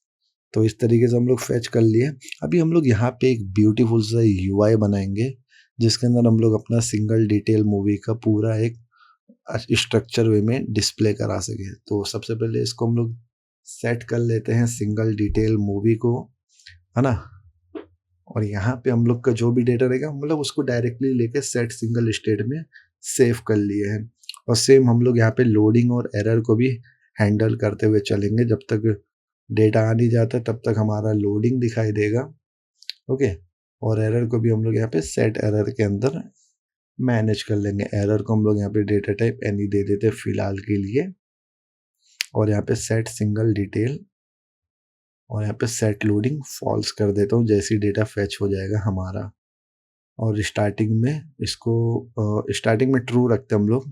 Speaker 1: तो इस तरीके से हम लोग फेच कर लिए। अभी हम लोग यहाँ पे एक ब्यूटीफुल सा यूआई बनाएंगे, जिसके अंदर हम लोग अपना सिंगल डिटेल मूवी का पूरा एक स्ट्रक्चर वे में डिस्प्ले करा सके। तो सबसे पहले इसको हम लोग सेट कर लेते हैं सिंगल डिटेल मूवी को, है ना, और यहाँ पे हम लोग का जो भी डेटा रहेगा मतलब उसको डायरेक्टली लेके सेट सिंगल स्टेट में सेव कर लिए हैं। और सेम हम लोग यहाँ पे लोडिंग और एरर को भी हैंडल करते हुए चलेंगे, जब तक डेटा आ नहीं जाता तब तक हमारा लोडिंग दिखाई देगा, ओके। और एरर को भी हम लोग यहाँ पे सेट एरर के अंदर मैनेज कर लेंगे। एरर को हम लोग यहाँ पे डेटा टाइप एनी दे देते फिलहाल के लिए, और यहाँ पे सेट सिंगल डिटेल, और यहाँ पे सेट लोडिंग फॉल्स कर देता हूँ जैसे ही डेटा फेच हो जाएगा हमारा। और स्टार्टिंग में इसको स्टार्टिंग में ट्रू रखते हैं हम लोग,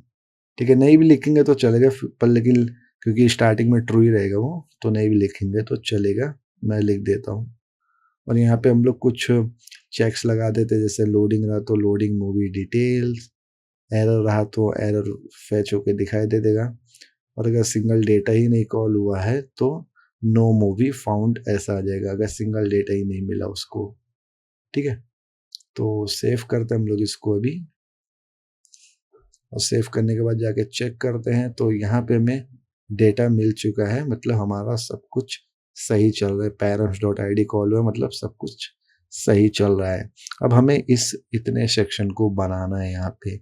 Speaker 1: ठीक है। नहीं भी लिखेंगे तो चलेगा पर, लेकिन क्योंकि स्टार्टिंग में ट्रू ही रहेगा वो, तो नहीं भी लिखेंगे तो चलेगा, मैं लिख देता हूँ। और यहाँ पे हम लोग कुछ चेक्स लगा देते, जैसे लोडिंग रहा तो लोडिंग मूवी डिटेल्स, एरर रहा तो एरर फेच होके दिखाई दे देगा, और अगर सिंगल डेटा ही नहीं कॉल हुआ है तो नो मूवी फाउंड ऐसा आ जाएगा, अगर सिंगल डेटा ही नहीं मिला उसको, ठीक है। तो सेव करते हैं हम लोग इसको अभी, और सेव करने के बाद जाके चेक करते हैं तो यहाँ पे हमें डेटा मिल चुका है, मतलब हमारा सब कुछ सही चल रहा है। Parents dot I D call हुआ, मतलब सब कुछ सही चल रहा है। अब हमें इस इतने सेक्शन को बनाना है यहाँ पे,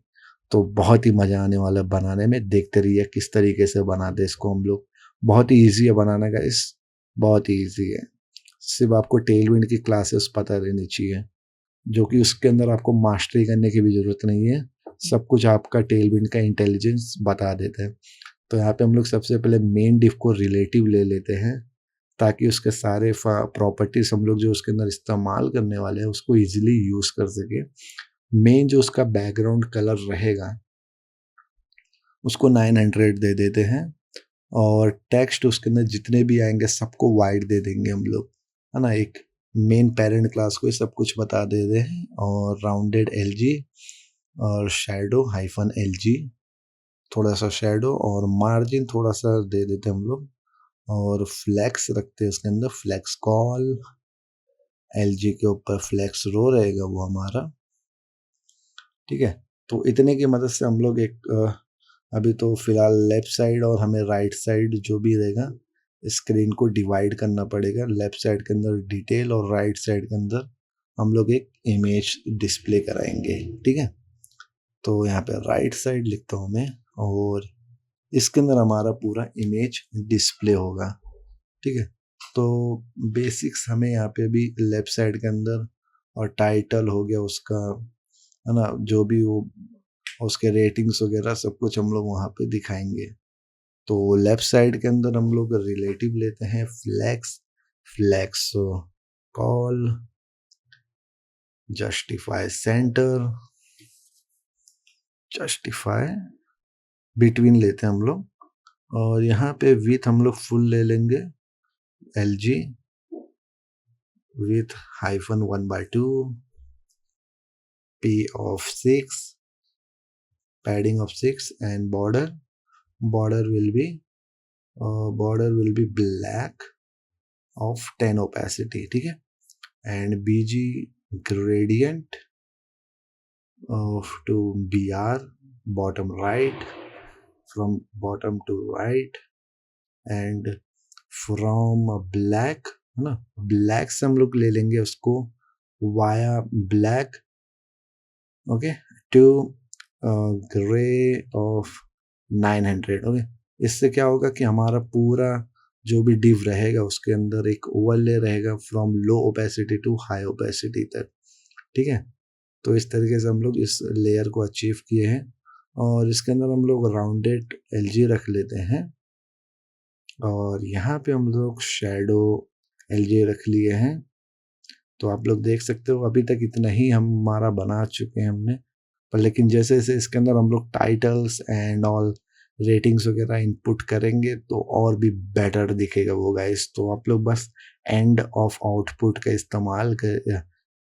Speaker 1: तो बहुत ही मजा आने वाला है बनाने में। देखते रहिए किस तरीके से बनाते इसको हम लोग। बहुत ही ईजी है बनाने का, इस बहुत ही ईजी है। सिर्फ आपको टेलविंड की क्लासेस पता रहनी चाहिए, जो कि उसके अंदर आपको मास्टरी करने की भी जरूरत नहीं है, सब कुछ आपका टेलविंड का इंटेलिजेंस बता देता है। तो यहाँ पे हम लोग सबसे पहले मेन डिफ को रिलेटिव ले लेते हैं, ताकि उसके सारे प्रॉपर्टीज हम लोग जो उसके अंदर इस्तेमाल करने वाले हैं उसको इजीली यूज कर सके। मेन जो उसका बैकग्राउंड कलर रहेगा उसको 900 दे देते हैं, और टेक्स्ट उसके अंदर जितने भी आएंगे सबको वाइड दे देंगे हम लोग, है ना। एक मेन पेरेंट क्लास को ये सब कुछ बता देते हैं, और राउंडेड एलजी और शैडो हाइफन एलजी, थोड़ा सा शेडो और मार्जिन थोड़ा सा दे देते हैं हम लोग, और फ्लेक्स रखते हैं इसके अंदर, फ्लेक्स कॉल, एलजी के ऊपर फ्लेक्स रो रहेगा वो हमारा, ठीक है। तो इतने की मदद से हम लोग एक अभी तो फिलहाल लेफ्ट साइड और हमें राइट साइड जो भी रहेगा स्क्रीन को डिवाइड करना पड़ेगा। लेफ्ट साइड के अंदर डिटेल और राइट साइड के अंदर हम लोग एक इमेज डिस्प्ले कराएंगे, ठीक है। तो यहाँ पे राइट साइड लिखता हूँ मैं, और इसके अंदर हमारा पूरा इमेज डिस्प्ले होगा, ठीक है। तो बेसिक्स हमें यहाँ पे भी लेफ्ट साइड के अंदर, और टाइटल हो गया उसका, है ना, जो भी वो उसके रेटिंग्स वगैरह सब कुछ हम लोग वहाँ पे दिखाएंगे। तो लेफ्ट साइड के अंदर हम लोग रिलेटिव लेते हैं flex, flex col, justify center, justify between लेते हैं हम लोग, और यहाँ पे विथ हम लोग फुल ले लेंगे LG with -1/2, P of 6, padding of 6, and border will be black of 10 opacity, ठीक है। and BG gradient of to BR bottom right, from bottom to right, and from black, है ना, ब्लैक से हम लोग ले लेंगे उसको via black, okay, to gray of 900, okay. इससे क्या होगा कि हमारा पूरा जो भी डिव रहेगा उसके अंदर एक ओवरले रहेगा from low opacity to high opacity तक, ठीक है। तो इस तरीके से हम लोग इस लेयर को अचीव किए हैं, और इसके अंदर हम लोग राउंडेड LG रख लेते हैं, और यहाँ पे हम लोग शेडो LG रख लिए हैं। तो आप लोग देख सकते हो अभी तक इतना ही हमारा बना चुके हैं हमने, पर लेकिन जैसे जैसे इसके अंदर हम लोग टाइटल्स एंड ऑल रेटिंग्स वगैरह इनपुट करेंगे तो और भी बेटर दिखेगा वो गाइस। तो आप लोग बस एंड ऑफ आउटपुट का इस्तेमाल कर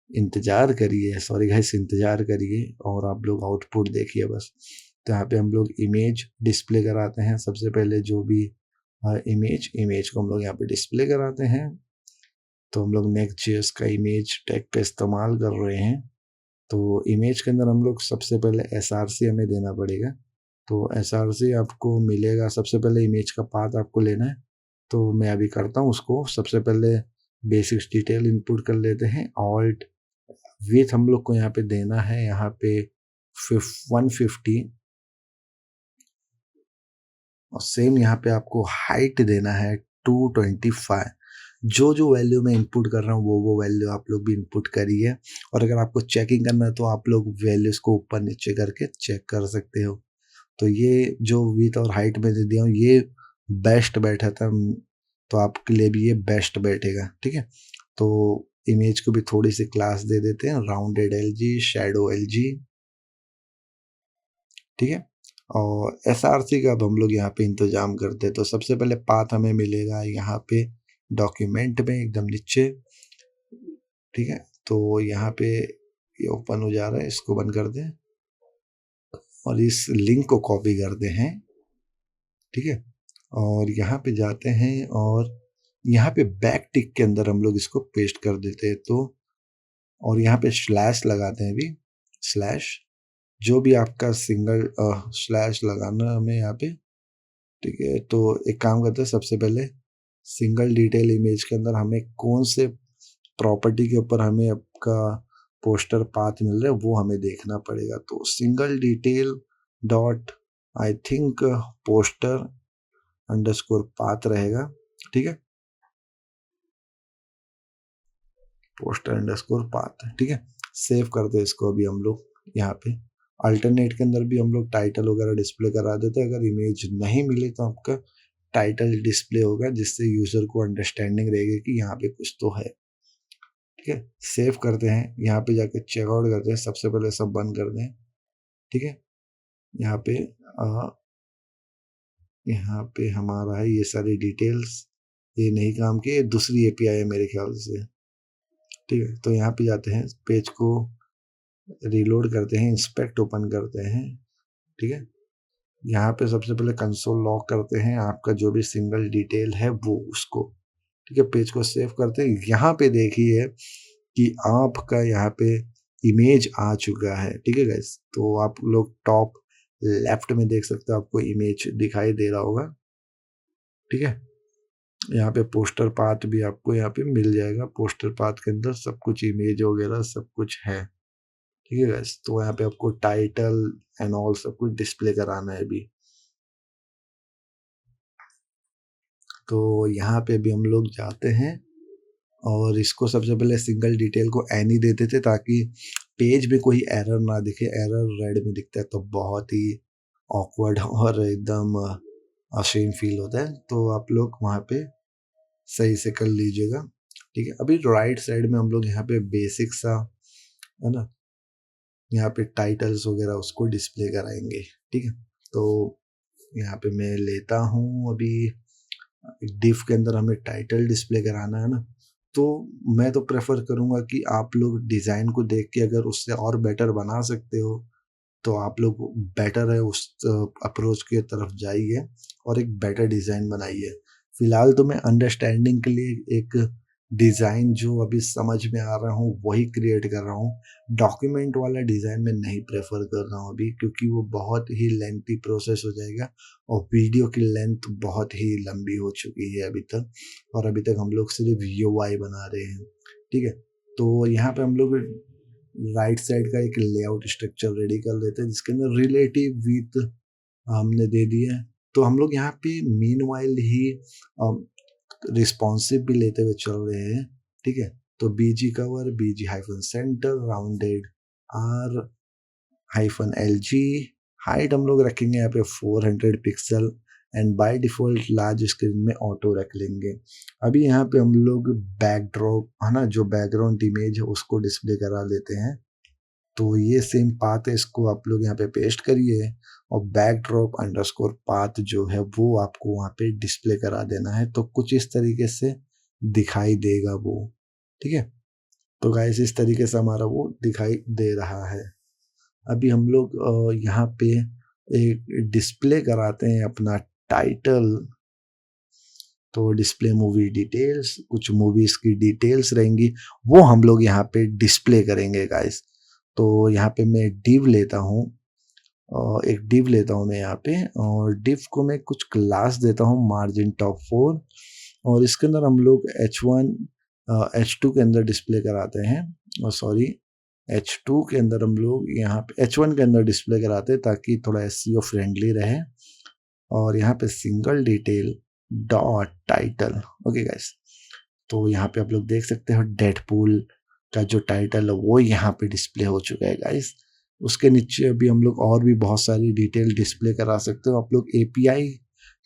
Speaker 1: इंतजार करिए, सॉरी गाइस, इंतजार करिए और आप लोग आउटपुट देखिए बस। तो यहाँ पे हम लोग इमेज डिस्प्ले कराते हैं सबसे पहले, जो भी इमेज को हम लोग यहाँ पे डिस्प्ले कराते हैं। तो हम लोग Next.js का इमेज टैग का इस्तेमाल कर रहे हैं। तो इमेज के अंदर हम लोग सबसे पहले src हमें देना पड़ेगा। तो src आपको मिलेगा, सबसे पहले इमेज का पाथ आपको लेना है। तो मैं अभी करता हूँ उसको। सबसे पहले बेसिक्स डिटेल इनपुट कर लेते हैं। ऑल्ट विथ हम लोग को यहाँ पे देना है, यहाँ पे 150, और सेम यहाँ पे आपको हाइट देना है 225। जो जो वैल्यू मैं इनपुट कर रहा हूँ वो वैल्यू आप लोग भी इनपुट करिए, और अगर आपको चेकिंग करना है तो आप लोग वैल्यूज को ऊपर नीचे करके चेक कर सकते हो। तो ये जो विथ और हाइट में दे दिया हूँ ये बेस्ट बैठा था, तो आपके लिए भी ये बेस्ट बैठेगा, ठीक है। तो इमेज को भी थोड़ी सी क्लास दे देते हैं, राउंडेड LG, शेडो LG, ठीक है। और SRC का अब हम लोग यहाँ पे इंतजाम करते हैं। तो सबसे पहले पाथ हमें मिलेगा यहाँ पे डॉक्यूमेंट में एकदम नीचे, ठीक है। तो यहाँ पे ये ओपन हो जा रहा है, इसको बंद कर दें और इस लिंक को कॉपी करते हैं, ठीक है। और यहाँ पे जाते हैं और यहाँ पे बैक टिक के अंदर हम लोग इसको पेस्ट कर देते हैं। तो और यहाँ पे स्लैश लगाते हैं, भी स्लैश, जो भी आपका सिंगल स्लैश लगाना है हमें यहाँ पे, ठीक है। तो एक काम करते हैं, सबसे पहले सिंगल डिटेल इमेज के अंदर हमें कौन से प्रॉपर्टी के ऊपर हमें आपका पोस्टर पाथ मिल रहा है वो हमें देखना पड़ेगा। तो single detail dot I think poster underscore path रहेगा, ठीक है, पोस्टर अंडरस्कोर पाथ, ठीक है। सेव करते हैं इसको अभी हम लोग। यहाँ पे अल्टरनेट के अंदर भी हम लोग टाइटल वगैरह डिस्प्ले करा देते हैं। अगर इमेज नहीं मिले तो आपका टाइटल डिस्प्ले होगा, जिससे यूजर को अंडरस्टैंडिंग रहेगी कि यहाँ पे कुछ तो है, ठीक है। सेव करते हैं, यहाँ पे जाके चेकआउट करते हैं, सबसे पहले सब बंद कर दें, ठीक है। यहाँ पे यहाँ पे हमारा है ये सारी डिटेल्स, ये नहीं काम की, दूसरी API है मेरे ख्याल से, ठीक है। तो यहाँ पे जाते हैं, पेज को रीलोड करते हैं, इंस्पेक्ट ओपन करते हैं, ठीक है। यहाँ पे सबसे पहले कंसोल लॉक करते हैं, आपका जो भी सिंगल डिटेल है वो उसको, ठीक है, पेज को सेव करते हैं। यहाँ पे देखिए कि आपका यहाँ पे इमेज आ चुका है, ठीक है गाइस। तो आप लोग टॉप लेफ्ट में देख सकते हो, आपको इमेज दिखाई दे रहा होगा, ठीक है। यहाँ पे पोस्टर पाथ भी आपको यहाँ पे मिल जाएगा, पोस्टर पाथ के अंदर सब कुछ इमेज वगैरह सब कुछ है, ठीक है गाइस। तो यहाँ पे आपको टाइटल एंड ऑल सब कुछ डिस्प्ले कराना है अभी। तो यहाँ पे भी हम लोग जाते हैं और इसको सबसे पहले सिंगल डिटेल को एनी देते थे ताकि पेज में कोई एरर ना दिखे। एरर रेड में दिखता है तो बहुत ही ऑकवर्ड और एकदम अशेम फील होता है, तो आप लोग वहाँ पे सही से कर लीजिएगा, ठीक है। अभी राइट साइड में हम लोग यहाँ पे बेसिक सा, है ना, यहाँ पे टाइटल्स वगैरह उसको डिस्प्ले कराएंगे, ठीक है। तो यहाँ पे मैं लेता हूँ अभी, डिफ के अंदर हमें टाइटल डिस्प्ले कराना है ना, तो मैं तो प्रेफर करूँगा कि आप लोग डिज़ाइन को देख के अगर उससे और बेटर बना सकते हो तो आप लोग बेटर है उस अप्रोच की तरफ जाइए और एक बेटर डिज़ाइन बनाइए। फिलहाल तो मैं अंडरस्टैंडिंग के लिए एक डिज़ाइन जो अभी समझ में आ रहा हूँ वही क्रिएट कर रहा हूँ। डॉक्यूमेंट वाला डिज़ाइन मैं नहीं प्रेफर कर रहा हूँ अभी, क्योंकि वो बहुत ही लेंथी प्रोसेस हो जाएगा और वीडियो की लेंथ बहुत ही लंबी हो चुकी है अभी तक, और अभी तक हम लोग सिर्फ यूआई बना रहे हैं, ठीक है। तो यहाँ पे हम लोग राइट साइड का एक लेआउट स्ट्रक्चर रेडी कर लेते हैं जिसके अंदर रिलेटिव विथ हमने दे दिया है। तो हम लोग यहाँ पे मीनवाइल ही रिस्पॉन्सिव भी लेते हुए चल रहे हैं, ठीक है। तो BG cover, BG hyphen centre, rounded R hyphen L G, height हम लोग रखेंगे यहाँ पे 400 pixel and by default large screen में ऑटो रख लेंगे। अभी यहाँ पे हम लोग बैकड्रॉप, है ना, जो बैकग्राउंड इमेज है उसको डिस्प्ले करा लेते हैं। तो ये सेम पाथ है, इसको आप लोग यहाँ पे पेस्ट करिए और बैकड्रॉप अंडरस्कोर पाथ जो है वो आपको वहाँ पे डिस्प्ले करा देना है। तो कुछ इस तरीके से दिखाई देगा वो, ठीक है। तो गाइस इस तरीके से हमारा वो दिखाई दे रहा है। अभी हम लोग यहाँ पे एक डिस्प्ले कराते हैं अपना टाइटल। तो डिस्प्ले मूवी डिटेल्स, कुछ मूवीज की डिटेल्स रहेंगी वो हम लोग यहाँ पे डिस्प्ले करेंगे गाइस। तो यहाँ पे मैं डिव लेता हूँ, एक डिव लेता हूँ मैं यहाँ पे, और डिव को मैं कुछ क्लास देता हूँ मार्जिन टॉप 4, और इसके अंदर हम लोग H1 H2 के अंदर डिस्प्ले कराते हैं, और सॉरी H2 के अंदर हम लोग यहाँ पे H1 के अंदर डिस्प्ले कराते हैं ताकि थोड़ा एसईओ फ्रेंडली रहे। और यहाँ पे single detail dot title, okay guys. तो यहाँ पे आप लोग देख सकते हो डेडपूल का जो टाइटल है वो यहाँ पे डिस्प्ले हो चुका है गाइस। उसके नीचे अभी हम लोग और भी बहुत सारी डिटेल डिस्प्ले करा सकते हो। आप लोग एपीआई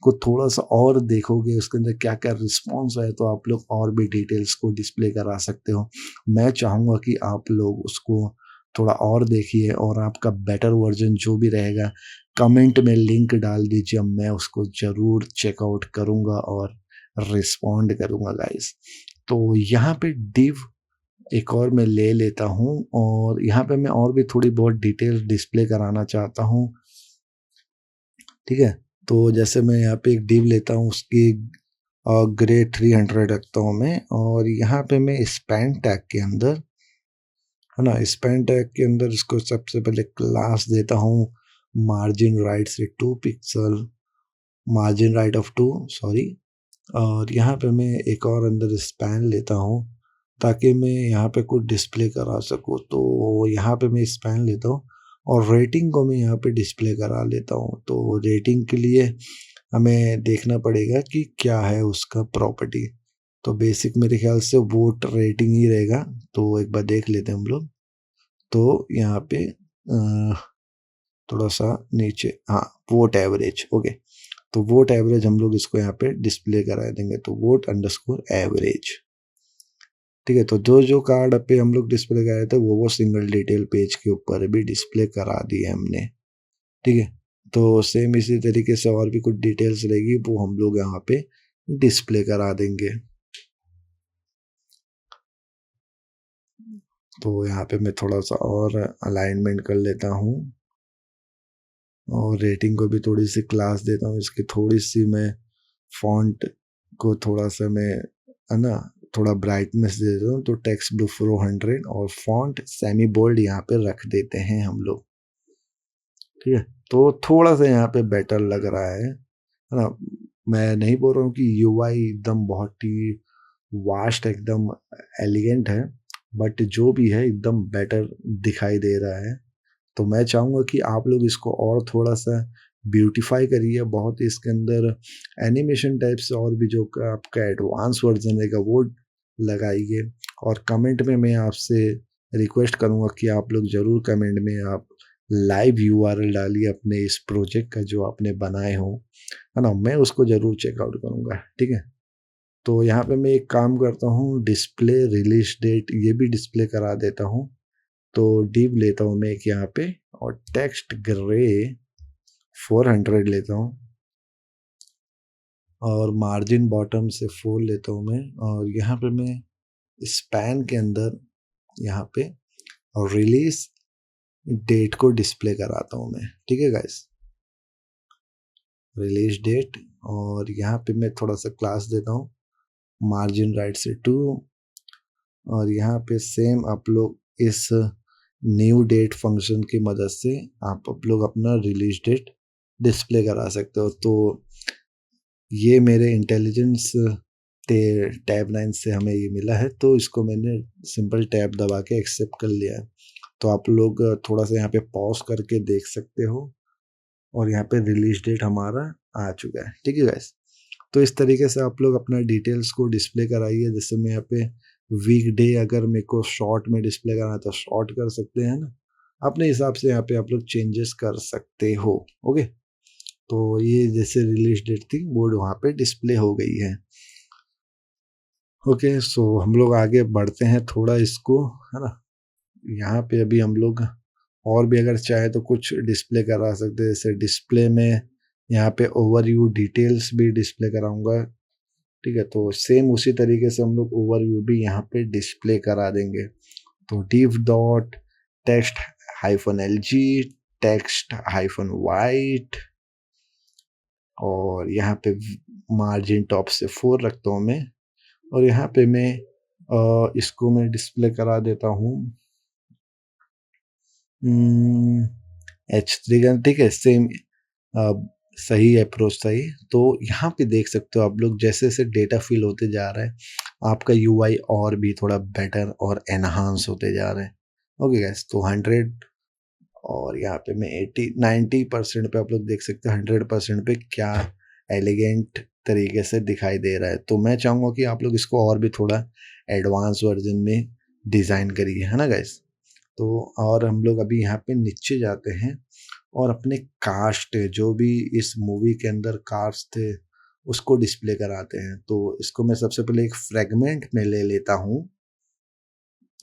Speaker 1: को थोड़ा सा और देखोगे उसके अंदर क्या क्या रिस्पॉन्स है तो आप लोग और भी डिटेल्स को डिस्प्ले करा सकते हो। मैं चाहूँगा कि आप लोग उसको थोड़ा और देखिए और आपका बेटर वर्जन जो भी रहेगा कमेंट में लिंक डाल दीजिए, मैं उसको ज़रूर चेकआउट करूँगा और रिस्पॉन्ड करूँगा गाइस। तो यहाँ पे डिव एक और मैं ले लेता हूँ और यहाँ पे मैं और भी थोड़ी बहुत डिटेल्स डिस्प्ले कराना चाहता हूँ, ठीक है। तो जैसे मैं यहाँ पे एक डिव लेता हूँ, उसकी ग्रे 300 रखता हूँ मैं, और यहाँ पे मैं स्पैन टैग के अंदर, है ना, स्पैन टैग के अंदर इसको सबसे पहले क्लास देता हूँ मार्जिन राइट से 2 pixel, margin right of 2, sorry. और यहाँ पे मैं एक और अंदर स्पैन लेता हूँ ताकि मैं यहाँ पे कुछ डिस्प्ले करा सकूँ। तो यहाँ पे मैं स्पैन लेता हूँ और रेटिंग को मैं यहाँ पे डिस्प्ले करा लेता हूँ। तो रेटिंग के लिए हमें देखना पड़ेगा कि क्या है उसका प्रॉपर्टी। तो बेसिक मेरे ख्याल से वोट रेटिंग ही रहेगा। तो एक बार देख लेते हैं हम लोग। तो यहाँ पे थोड़ा सा नीचे, हाँ, वोट एवरेज, ओके। तो वोट एवरेज हम लोग इसको यहाँ पे डिस्प्ले करा देंगे। तो वोट अंडरस्कोर एवरेज, ठीक है। तो जो जो कार्ड पे हम लोग डिस्प्ले कराए थे वो सिंगल डिटेल पेज के ऊपर भी डिस्प्ले करा दिए हमने, ठीक है। तो सेम इसी तरीके से और भी कुछ डिटेल्स रहेगी वो हम लोग यहाँ पे डिस्प्ले करा देंगे। तो यहाँ पे मैं थोड़ा सा और अलाइनमेंट कर लेता हूँ। और रेटिंग को भी थोड़ी सी क्लास देता हूँ इसकी, थोड़ी सी मैं फॉन्ट को थोड़ा सा मैं, है ना, थोड़ा ब्राइटनेस दे देता हूँ, तो टेक्स्ट ब्लू प्रो 100 और फॉन्ट सेमी बोल्ड यहाँ पे रख देते हैं हम लोग, ठीक है। तो थोड़ा सा यहाँ पे बेटर लग रहा है ना। मैं नहीं बोल रहा हूँ कि यूआई एकदम बहुत ही वास्ट एकदम एलिगेंट है, बट जो भी है एकदम बेटर दिखाई दे रहा है। तो मैं चाहूँगा कि आप लोग इसको और थोड़ा सा ब्यूटीफाई करिए, बहुत ही इसके अंदर एनिमेशन टाइप्स और भी जो आपका एडवांस वर्जन रहेगा वो लगाइए। और कमेंट में मैं आपसे रिक्वेस्ट करूँगा कि आप लोग ज़रूर कमेंट में आप लाइव यूआरएल डालिए अपने इस प्रोजेक्ट का जो आपने बनाए हो, है ना, मैं उसको ज़रूर चेकआउट करूँगा, ठीक है। तो यहाँ पे मैं एक काम करता हूँ, डिस्प्ले रिलीज डेट ये भी डिस्प्ले करा देता हूँ। तो डिव लेता हूँ मैं एक यहाँ पे, और टेक्स्ट ग्रे 400 लेता हूँ, और मार्जिन बॉटम से 4 लेता हूँ मैं, और यहाँ पे मैं स्पैन के अंदर यहाँ पे रिलीज डेट को डिस्प्ले कराता हूँ मैं, ठीक है गाइस, रिलीज डेट। और यहाँ पे मैं थोड़ा सा क्लास देता हूँ, मार्जिन राइट से 2, और यहाँ पे सेम आप लोग इस न्यू डेट फंक्शन की मदद से आप लोग अपना रिलीज डेट डिस्प्ले करा सकते हो। तो ये मेरे इंटेलिजेंस टैब 9 से हमें ये मिला है, तो इसको मैंने सिंपल टैब दबा के एक्सेप्ट कर लिया है। तो आप लोग थोड़ा सा यहाँ पे पॉज करके देख सकते हो, और यहाँ पे रिलीज डेट हमारा आ चुका है, ठीक है गाइस। तो इस तरीके से आप लोग अपना डिटेल्स को डिस्प्ले कराइए। जैसे मैं यहाँ पे वीक डे अगर मेरे को शॉर्ट में डिस्प्ले करना है तो शॉर्ट कर सकते हैं ना, अपने हिसाब से यहाँ पे आप लोग चेंजेस कर सकते हो, ओके। तो ये जैसे रिलीज डेट थी वो वहाँ पे डिस्प्ले हो गई है, ओके। सो हम लोग आगे बढ़ते हैं थोड़ा इसको, है ना। यहाँ पे अभी हम लोग और भी अगर चाहे तो कुछ डिस्प्ले करा सकते हैं, जैसे डिस्प्ले में यहाँ पे ओवरव्यू डिटेल्स भी डिस्प्ले कराऊंगा, ठीक है। तो सेम उसी तरीके से हम लोग ओवरव्यू भी यहाँ पे डिस्प्ले करा देंगे। तो div dot text hyphen L जी, टेक्स्ट हाइफन वाइट, और यहाँ पे मार्जिन टॉप से 4 रखता हूँ मैं, और यहाँ पे मैं इसको मैं डिस्प्ले करा देता हूँ H3 का, ठीक है। सेम सही अप्रोच सही। तो यहाँ पे देख सकते हो आप लोग जैसे जैसे डेटा फिल होते जा रहा है, आपका यूआई और भी थोड़ा बेटर और एनहांस होते जा रहे हैं, ओके गैस। तो 100, और यहाँ पे मैं 80-90% पे आप लोग देख सकते हो 100% पे क्या एलिगेंट तरीके से दिखाई दे रहा है। तो मैं चाहूँगा कि आप लोग इसको और भी थोड़ा एडवांस वर्जन में डिज़ाइन करिए, है ना गाइस। तो और हम लोग अभी यहाँ पे नीचे जाते हैं, और अपने कास्ट जो भी इस मूवी के अंदर कास्ट थे उसको डिस्प्ले कराते हैं। तो इसको मैं सबसे पहले एक फ्रेगमेंट में ले लेता हूँ,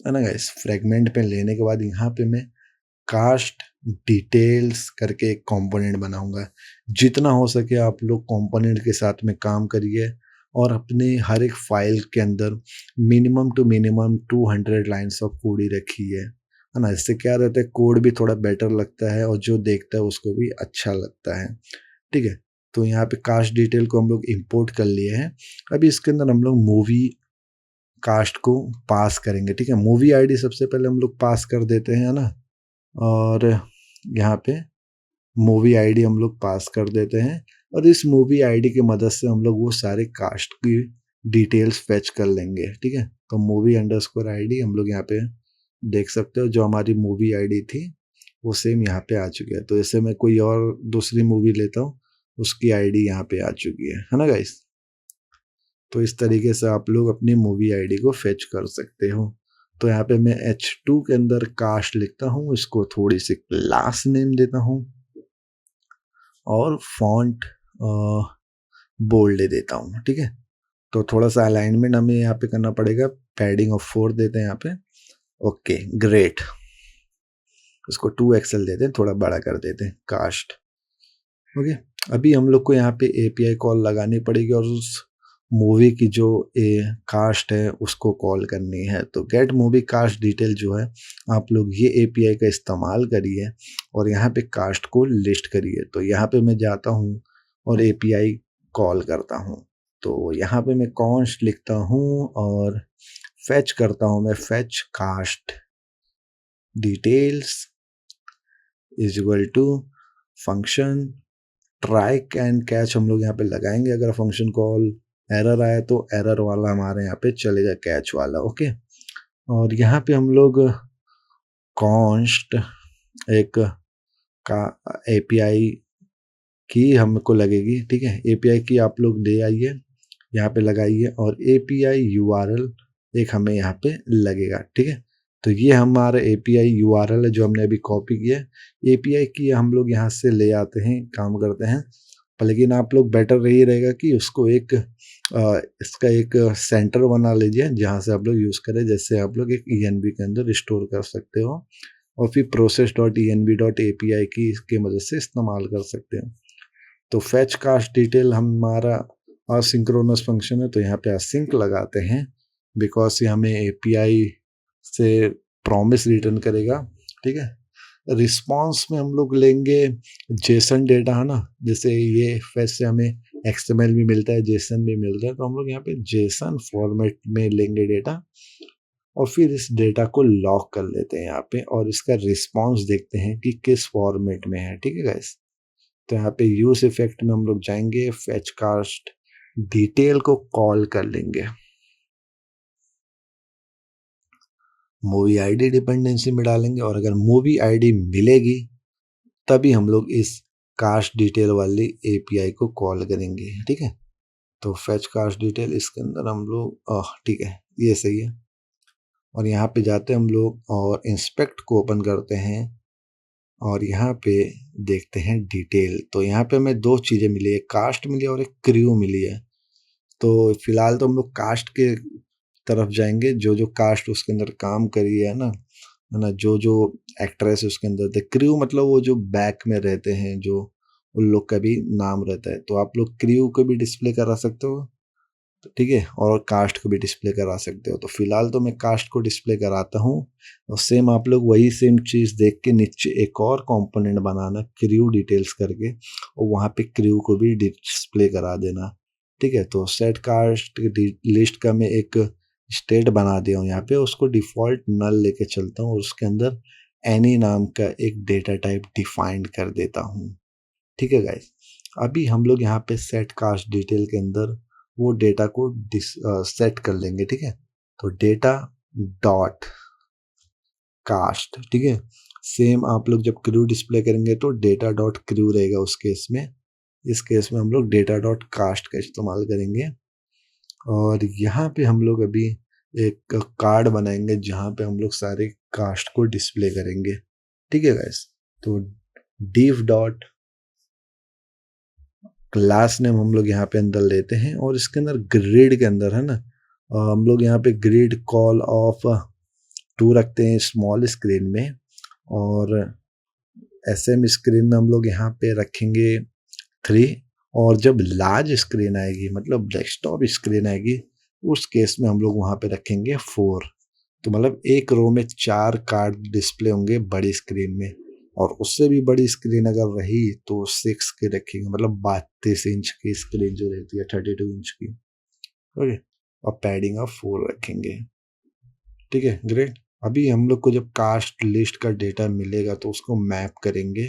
Speaker 1: है ना गाइस। फ्रेगमेंट में लेने के बाद यहाँ पे मैं कास्ट डिटेल्स करके एक कंपोनेंट बनाऊंगा। जितना हो सके आप लोग कंपोनेंट के साथ में काम करिए, और अपने हर एक फाइल के अंदर minimum to minimum 200 lines of code ही रखिए, है ना। इससे क्या रहता है, कोड भी थोड़ा बेटर लगता है और जो देखता है उसको भी अच्छा लगता है, ठीक है। तो यहाँ पे कास्ट डिटेल को हम लोग इंपोर्ट कर लिए हैं। अभी इसके अंदर हम लोग मूवी कास्ट को पास करेंगे, ठीक है। मूवी आईडी सबसे पहले हम लोग पास कर देते हैं, है ना। और यहाँ पे मूवी आईडी हम लोग पास कर देते हैं, और इस मूवी आईडी की मदद से हम लोग वो सारे कास्ट की डिटेल्स फेच कर लेंगे, ठीक है। तो मूवी अंडरस्कोर आईडी हम लोग यहाँ पे देख सकते हो, जो हमारी मूवी आईडी थी वो सेम यहाँ पे आ चुकी है। तो जैसे मैं कोई और दूसरी मूवी लेता हूँ, उसकी आईडी यहाँ पे आ चुकी है ना गाइस। तो इस तरीके से आप लोग अपनी मूवी आईडी को फेच कर सकते हो। तो यहाँ पे मैं H2 के अंदर कास्ट लिखता हूँ, इसको थोड़ी सी क्लास नेम देता हूँ, और फॉन्ट बोल्ड दे देता हूँ, ठीक है। तो थोड़ा सा अलाइनमेंट हमें यहाँ पे करना पड़ेगा, पैडिंग ऑफ 4 देते हैं यहाँ पे, ओके ग्रेट। इसको 2XL देते हैं, थोड़ा बड़ा कर देते हैं कास्ट, ओके। अभी हम लोग को यहाँ पे API कॉल लगानी पड़ेगी, और उस मूवी की जो कास्ट है उसको कॉल करनी है। तो गेट मूवी कास्ट डिटेल जो है, आप लोग ये एपीआई का इस्तेमाल करिए और यहाँ पे कास्ट को लिस्ट करिए। तो यहाँ पे मैं जाता हूँ और एपीआई कॉल करता हूँ। तो यहाँ पे मैं कॉन्स्ट लिखता हूँ और फेच करता हूँ मैं, fetch cast details is equal to function try and catch हम लोग यहाँ पे लगाएंगे। अगर फंक्शन कॉल एरर आए तो एरर वाला हमारे यहाँ पे चलेगा, कैच वाला। ओके, और यहाँ पे हम लोग कॉन्स्ट एक का एपीआई की हमको लगेगी, ठीक है। एपीआई की आप लोग ले आइए, यहाँ पे लगाइए और एपीआई यूआरएल एक हमें यहाँ पे लगेगा, ठीक है। तो ये हमारा एपीआई यूआरएल है जो हमने अभी कॉपी किया है। एपीआई की हम लोग यहाँ से ले आते हैं, काम करते हैं। पर लेकिन आप लोग बेटर यही रहेगा कि उसको एक इसका एक सेंटर बना लीजिए जहाँ से आप लोग यूज़ करें। जैसे आप लोग एक ईएनबी के अंदर स्टोर कर सकते हो और फिर process dot env dot API की इसके मदद से इस्तेमाल कर सकते हो। तो फैच कास्ट डिटेल हमारा असिंक्रोनस फंक्शन है, तो यहाँ पे असिंक लगाते हैं बिकॉज ये हमें एपीआई से प्रॉमिस रिटर्न करेगा, ठीक है। रिस्पॉन्स में हम लोग लेंगे जेसन डेटा, है ना। जैसे ये फैच से हमें एक्सएमएल भी मिलता है, जेसन भी मिलता है, तो हम लोग यहाँ पे जेसन फॉर्मेट में लेंगे डेटा और फिर इस डेटा को लॉक कर लेते हैं यहाँ पे और इसका रिस्पॉन्स देखते हैं कि किस फॉर्मेट में है, ठीक है गाइस। तो यहाँ पे यूज इफेक्ट में हम लोग जाएंगे, फेच कास्ट डिटेल को कॉल कर लेंगे, मूवी आईडी डिपेंडेंसी में डालेंगे और अगर मूवी आईडी मिलेगी तभी हम लोग इस कास्ट डिटेल वाली एपीआई को कॉल करेंगे, ठीक है। तो फेच कास्ट डिटेल इसके अंदर हम लोग, ठीक है, ये सही है। और यहाँ पे जाते हैं हम लोग और इंस्पेक्ट को ओपन करते हैं और यहाँ पे देखते हैं डिटेल। तो यहाँ पे हमें दो चीज़ें मिली है, कास्ट मिली और एक क्रू मिली है। तो फिलहाल तो हम लोग कास्ट के तरफ जाएंगे, जो जो कास्ट उसके अंदर काम करी है ना, जो जो एक्ट्रेस उसके अंदर थे। क्रू मतलब वो जो बैक में रहते हैं, जो उन लोग का भी नाम रहता है। तो आप लोग क्रू को भी डिस्प्ले करा सकते हो, तो ठीक है, और कास्ट को भी डिस्प्ले करा सकते हो। तो फिलहाल तो मैं कास्ट को डिस्प्ले कराता हूँ और सेम आप लोग वही सेम चीज़ देख के नीचे एक और कंपोनेंट बनाना क्रू डिटेल्स करके और वहाँ पे क्रू को भी डिस्प्ले करा देना, ठीक है। तो सेट कास्ट लिस्ट का मैं एक स्टेट बना दिया हूँ यहाँ पे, उसको डिफॉल्ट नल लेके चलता हूँ और उसके अंदर एनी नाम का एक डेटा टाइप डिफाइंड कर देता हूँ, ठीक है गाइस। अभी हम लोग यहाँ पे सेट कास्ट डिटेल के अंदर वो डेटा को सेट कर लेंगे, ठीक है। तो डेटा डॉट कास्ट, ठीक है। सेम आप लोग जब क्रू डिस्प्ले करेंगे तो डेटा डॉट क्रू रहेगा उस केस में। इस केस में हम लोग डेटा डॉट कास्ट का इस्तेमाल करेंगे और यहाँ पे हम लोग अभी एक कार्ड बनाएंगे जहाँ पे हम लोग सारे कास्ट को डिस्प्ले करेंगे, ठीक है गाइस। तो div डॉट क्लास नेम हम लोग यहाँ पे अंदर लेते हैं और इसके अंदर ग्रिड के अंदर, है ना, हम लोग यहाँ पे ग्रिड कॉल ऑफ 2 रखते हैं स्मॉल स्क्रीन में और एसएम स्क्रीन में हम लोग यहाँ पे रखेंगे 3 और जब लार्ज स्क्रीन आएगी मतलब डेस्कटॉप स्क्रीन आएगी उस केस में हम लोग वहाँ पे रखेंगे 4। तो मतलब एक रो में 4 कार्ड डिस्प्ले होंगे बड़ी स्क्रीन में और उससे भी बड़ी स्क्रीन अगर रही तो 6 के रखेंगे, मतलब 32 इंच की स्क्रीन जो रहती है 32 इंच की, ओके। और पैडिंग ऑफ 4 रखेंगे, ठीक है, ग्रेट। अभी हम लोग को जब कास्ट लिस्ट का डेटा मिलेगा तो उसको मैप करेंगे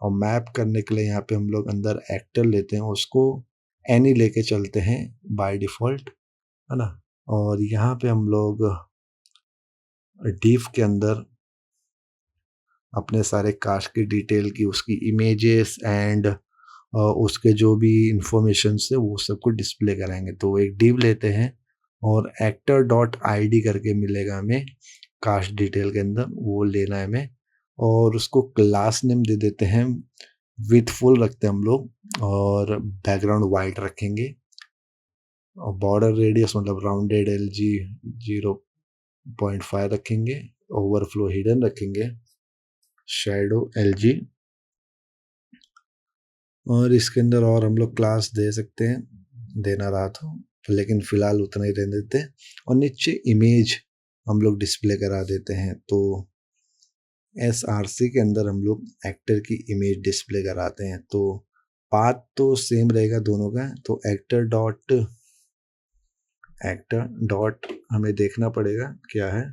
Speaker 1: और मैप करने के लिए यहाँ पे हम लोग अंदर एक्टर लेते हैं, उसको एनी लेके चलते हैं बाय डिफॉल्ट, है ना। और यहाँ पे हम लोग डिफ के अंदर अपने सारे कास्ट की डिटेल की उसकी इमेजेस एंड उसके जो भी इंफॉर्मेशन है वो सबको डिस्प्ले कराएंगे। तो एक डिव लेते हैं और एक्टर डॉट आईडी करके मिलेगा हमें कास्ट डिटेल के अंदर, वो लेना है हमें और उसको क्लास नेम दे देते हैं, विथ फुल रखते हैं हम लोग और बैकग्राउंड वाइट रखेंगे और बॉर्डर रेडियस मतलब राउंडेड LG 0.5 रखेंगे, ओवरफ्लो हिडन रखेंगे, शैडो LG और इसके अंदर और हम लोग क्लास दे सकते हैं, देना रहा तो लेकिन फ़िलहाल उतना ही रहने देते हैं और नीचे इमेज हम लोग डिस्प्ले करा देते हैं। तो एसआरसी के अंदर हम लोग एक्टर की इमेज डिस्प्ले कराते हैं। तो पाथ तो सेम रहेगा दोनों का। तो एक्टर डॉट हमें देखना पड़ेगा क्या है।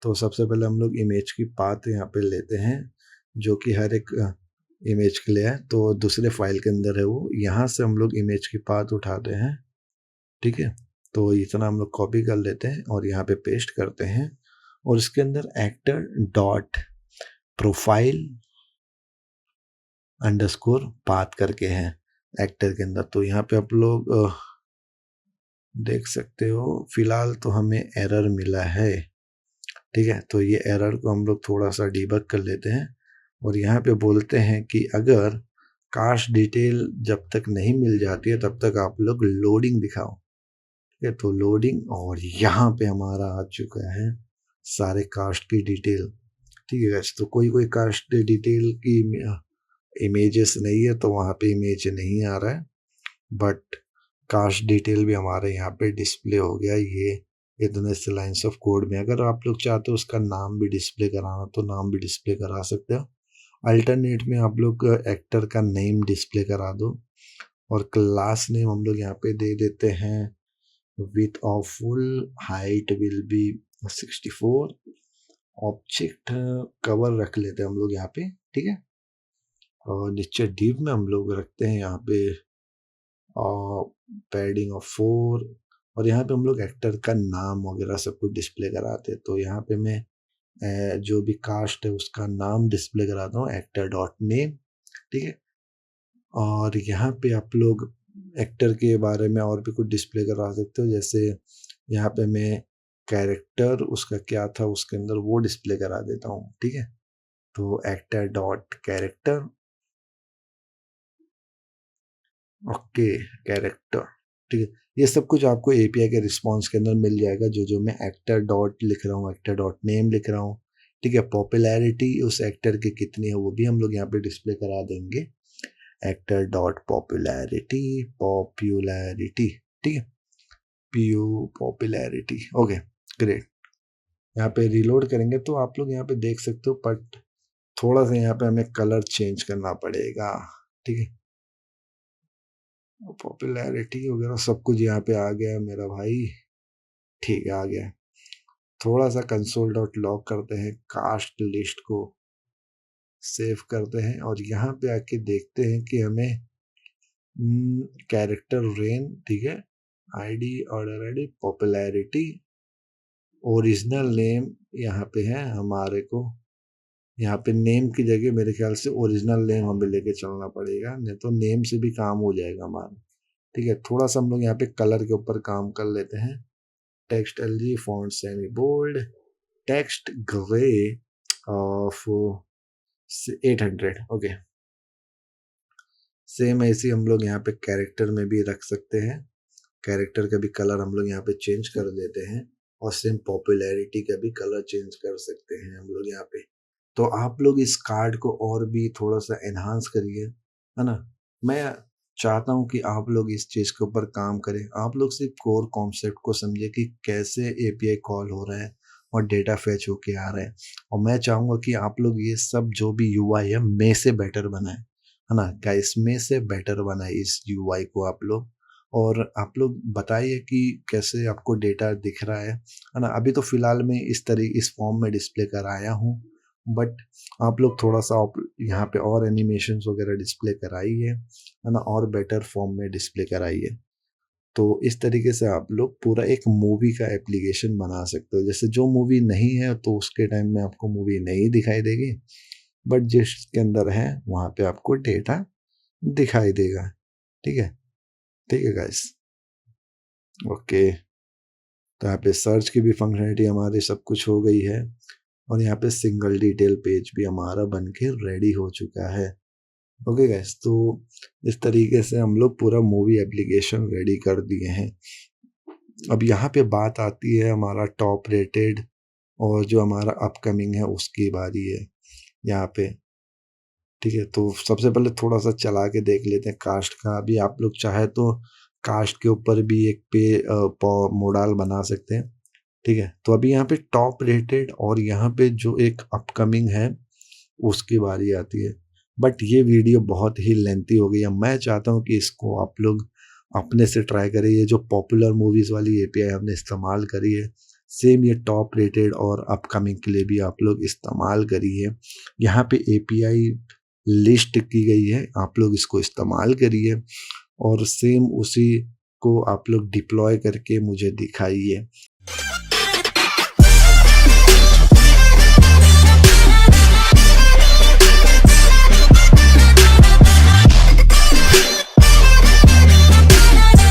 Speaker 1: तो सबसे पहले हम लोग इमेज की पाथ यहाँ पे लेते हैं जो कि हर एक इमेज के लिए है। तो दूसरे फाइल के अंदर है वो, यहाँ से हम लोग इमेज की पाथ उठाते हैं, ठीक है। तो इतना हम लोग कॉपी कर लेते हैं और यहाँ पे पेस्ट करते हैं और इसके अंदर actor dot profile underscore path करके हैं एक्टर के अंदर। तो यहाँ पे आप लोग देख सकते हो फिलहाल तो हमें एरर मिला है, ठीक है। तो ये एरर को हम लोग थोड़ा सा डीबग कर लेते हैं और यहाँ पे बोलते हैं कि अगर कास्ट डिटेल जब तक नहीं मिल जाती है तब तक आप लोग लोडिंग दिखाओ, ठीक है। तो लोडिंग, और यहाँ पे हमारा आ चुका है सारे कास्ट की डिटेल, ठीक है गाइस। तो कोई कोई कास्ट डिटेल की इमेजेस नहीं है तो वहाँ पे इमेज नहीं आ रहा है, बट कास्ट डिटेल भी हमारे यहाँ पे डिस्प्ले हो गया। ये दोनों से लाइन्स ऑफ कोड में अगर आप लोग चाहते हो उसका नाम भी डिस्प्ले कराना तो नाम भी डिस्प्ले करा सकते हो। अल्टरनेट में आप लोग एक्टर का नेम डिस्प्ले करा दो और क्लास नेम हम लोग यहाँ पे दे देते हैं width of full height will be 64। Object cover रख लेते हैं हम लोग यहाँ पे, ठीक है। और नीचे डिव में हम लोग रखते हैं यहाँ पे पैडिंग ऑफ 4 और यहाँ पे हम लोग एक्टर का नाम वगैरह सब कुछ डिस्प्ले कराते हैं। तो यहाँ पे मैं जो भी कास्ट है उसका नाम डिस्प्ले कराता हूँ एक्टर डॉट नेम, ठीक है। और यहाँ पे आप लोग एक्टर के बारे में और भी कुछ डिस्प्ले करा सकते हो, जैसे यहाँ पे मैं कैरेक्टर उसका क्या था उसके अंदर वो डिस्प्ले करा देता हूँ, ठीक है। तो actor dot character, okay, character, ठीक है। ये सब कुछ आपको एपीआई के रिस्पॉन्स के अंदर मिल जाएगा, जो मैं एक्टर डॉट लिख रहा हूँ, एक्टर डॉट नेम लिख रहा हूँ, ठीक है। पॉपुलैरिटी उस एक्टर की कितनी है वो भी हम लोग यहाँ पे डिस्प्ले करा देंगे, एक्टर डॉट पॉपुलैरिटी, ठीक है। Popularity, okay, great. यहाँ पे रिलोड करेंगे तो आप लोग यहाँ पे देख सकते हो, बट थोड़ा सा यहाँ पे हमें कलर चेंज करना पड़ेगा, ठीक है। पॉपुलैरिटी वगैरह सब कुछ यहाँ पे आ गया है मेरा भाई, ठीक है, आ गया है। थोड़ा सा कंसोल डॉट लॉग करते हैं, कास्ट लिस्ट को सेव करते हैं और यहाँ पे आके देखते हैं कि हमें कैरेक्टर रेन, ठीक है, ID, order ID, popularity, original name यहाँ पे है हमारे को। यहाँ पे नेम की जगह मेरे ख्याल से ओरिजिनल नेम हमें लेके चलना पड़ेगा, नहीं तो नेम से भी काम हो जाएगा हमारा, ठीक है। थोड़ा सा हम लोग यहाँ पे कलर के ऊपर काम कर लेते हैं, text LG font semi bold, text gray of 800, okay. Same ऐसे हम लोग यहाँ पे कैरेक्टर में भी रख सकते हैं, कैरेक्टर का भी कलर हम लोग यहाँ पे चेंज कर देते हैं और सेम पॉपुलैरिटी का भी कलर चेंज कर सकते हैं हम लोग यहाँ पे। तो आप लोग इस कार्ड को और भी थोड़ा सा एनहांस करिए, है ना। मैं चाहता हूँ कि आप लोग इस चीज़ के ऊपर काम करें, आप लोग सिर्फ कोर कॉन्सेप्ट को समझे कि कैसे एपीआई कॉल हो रहा है और डेटा फैच होके आ रहा है। और मैं चाहूँगा कि आप लोग ये सब जो भी यूआई है में से बेटर बनाए, है ना गाइस, में से बेटर बनाए इस यूआई को आप लोग। और आप लोग बताइए कि कैसे आपको डेटा दिख रहा है ना। अभी तो फिलहाल मैं इस फॉर्म में डिस्प्ले कराया हूँ, बट आप लोग थोड़ा सा यहाँ पे और एनिमेशंस वगैरह डिस्प्ले कराइए, है ना, और बेटर फॉर्म में डिस्प्ले कराइए। तो इस तरीके से आप लोग पूरा एक मूवी का एप्लीकेशन बना सकते हो। जैसे जो मूवी नहीं है तो उसके टाइम में आपको मूवी नहीं दिखाई देगी, बट जिसके अंदर है वहाँ पे आपको डेटा दिखाई देगा, ठीक है, ठीक है गाइस, ओके। तो यहाँ पे सर्च की भी फंक्शनलिटी हमारी सब कुछ हो गई है और यहाँ पे सिंगल डिटेल पेज भी हमारा बन के रेडी हो चुका है, ओके गाइस। तो इस तरीके से हम लोग पूरा मूवी एप्लीकेशन रेडी कर दिए हैं। अब यहाँ पे बात आती है हमारा टॉप रेटेड और जो हमारा अपकमिंग है उसकी बारी है यहाँ पे, ठीक है। तो सबसे पहले थोड़ा सा चला के देख लेते हैं कास्ट का। अभी आप लोग चाहे तो कास्ट के ऊपर भी एक मोडाल बना सकते हैं, ठीक है? तो अभी यहाँ पे टॉप रेटेड और यहाँ पे जो एक अपकमिंग है, उसकी बारी आती है। बट ये वीडियो बहुत ही लेंथी हो गई है। मैं चाहता हूँ कि इसको आप लोग अपने से ट्राई करें। ये जो पॉपुलर मूवीज़ वाली एपीआई हमने इस्तेमाल करी है, सेम ये टॉप रेटेड और अपकमिंग के लिए भी आप लोग इस्तेमाल करिए। यहाँ पे एपीआई लिस्ट की गई है, आप लोग इसको इस्तेमाल करिए और सेम उसी को आप लोग डिप्लॉय करके मुझे दिखाइए।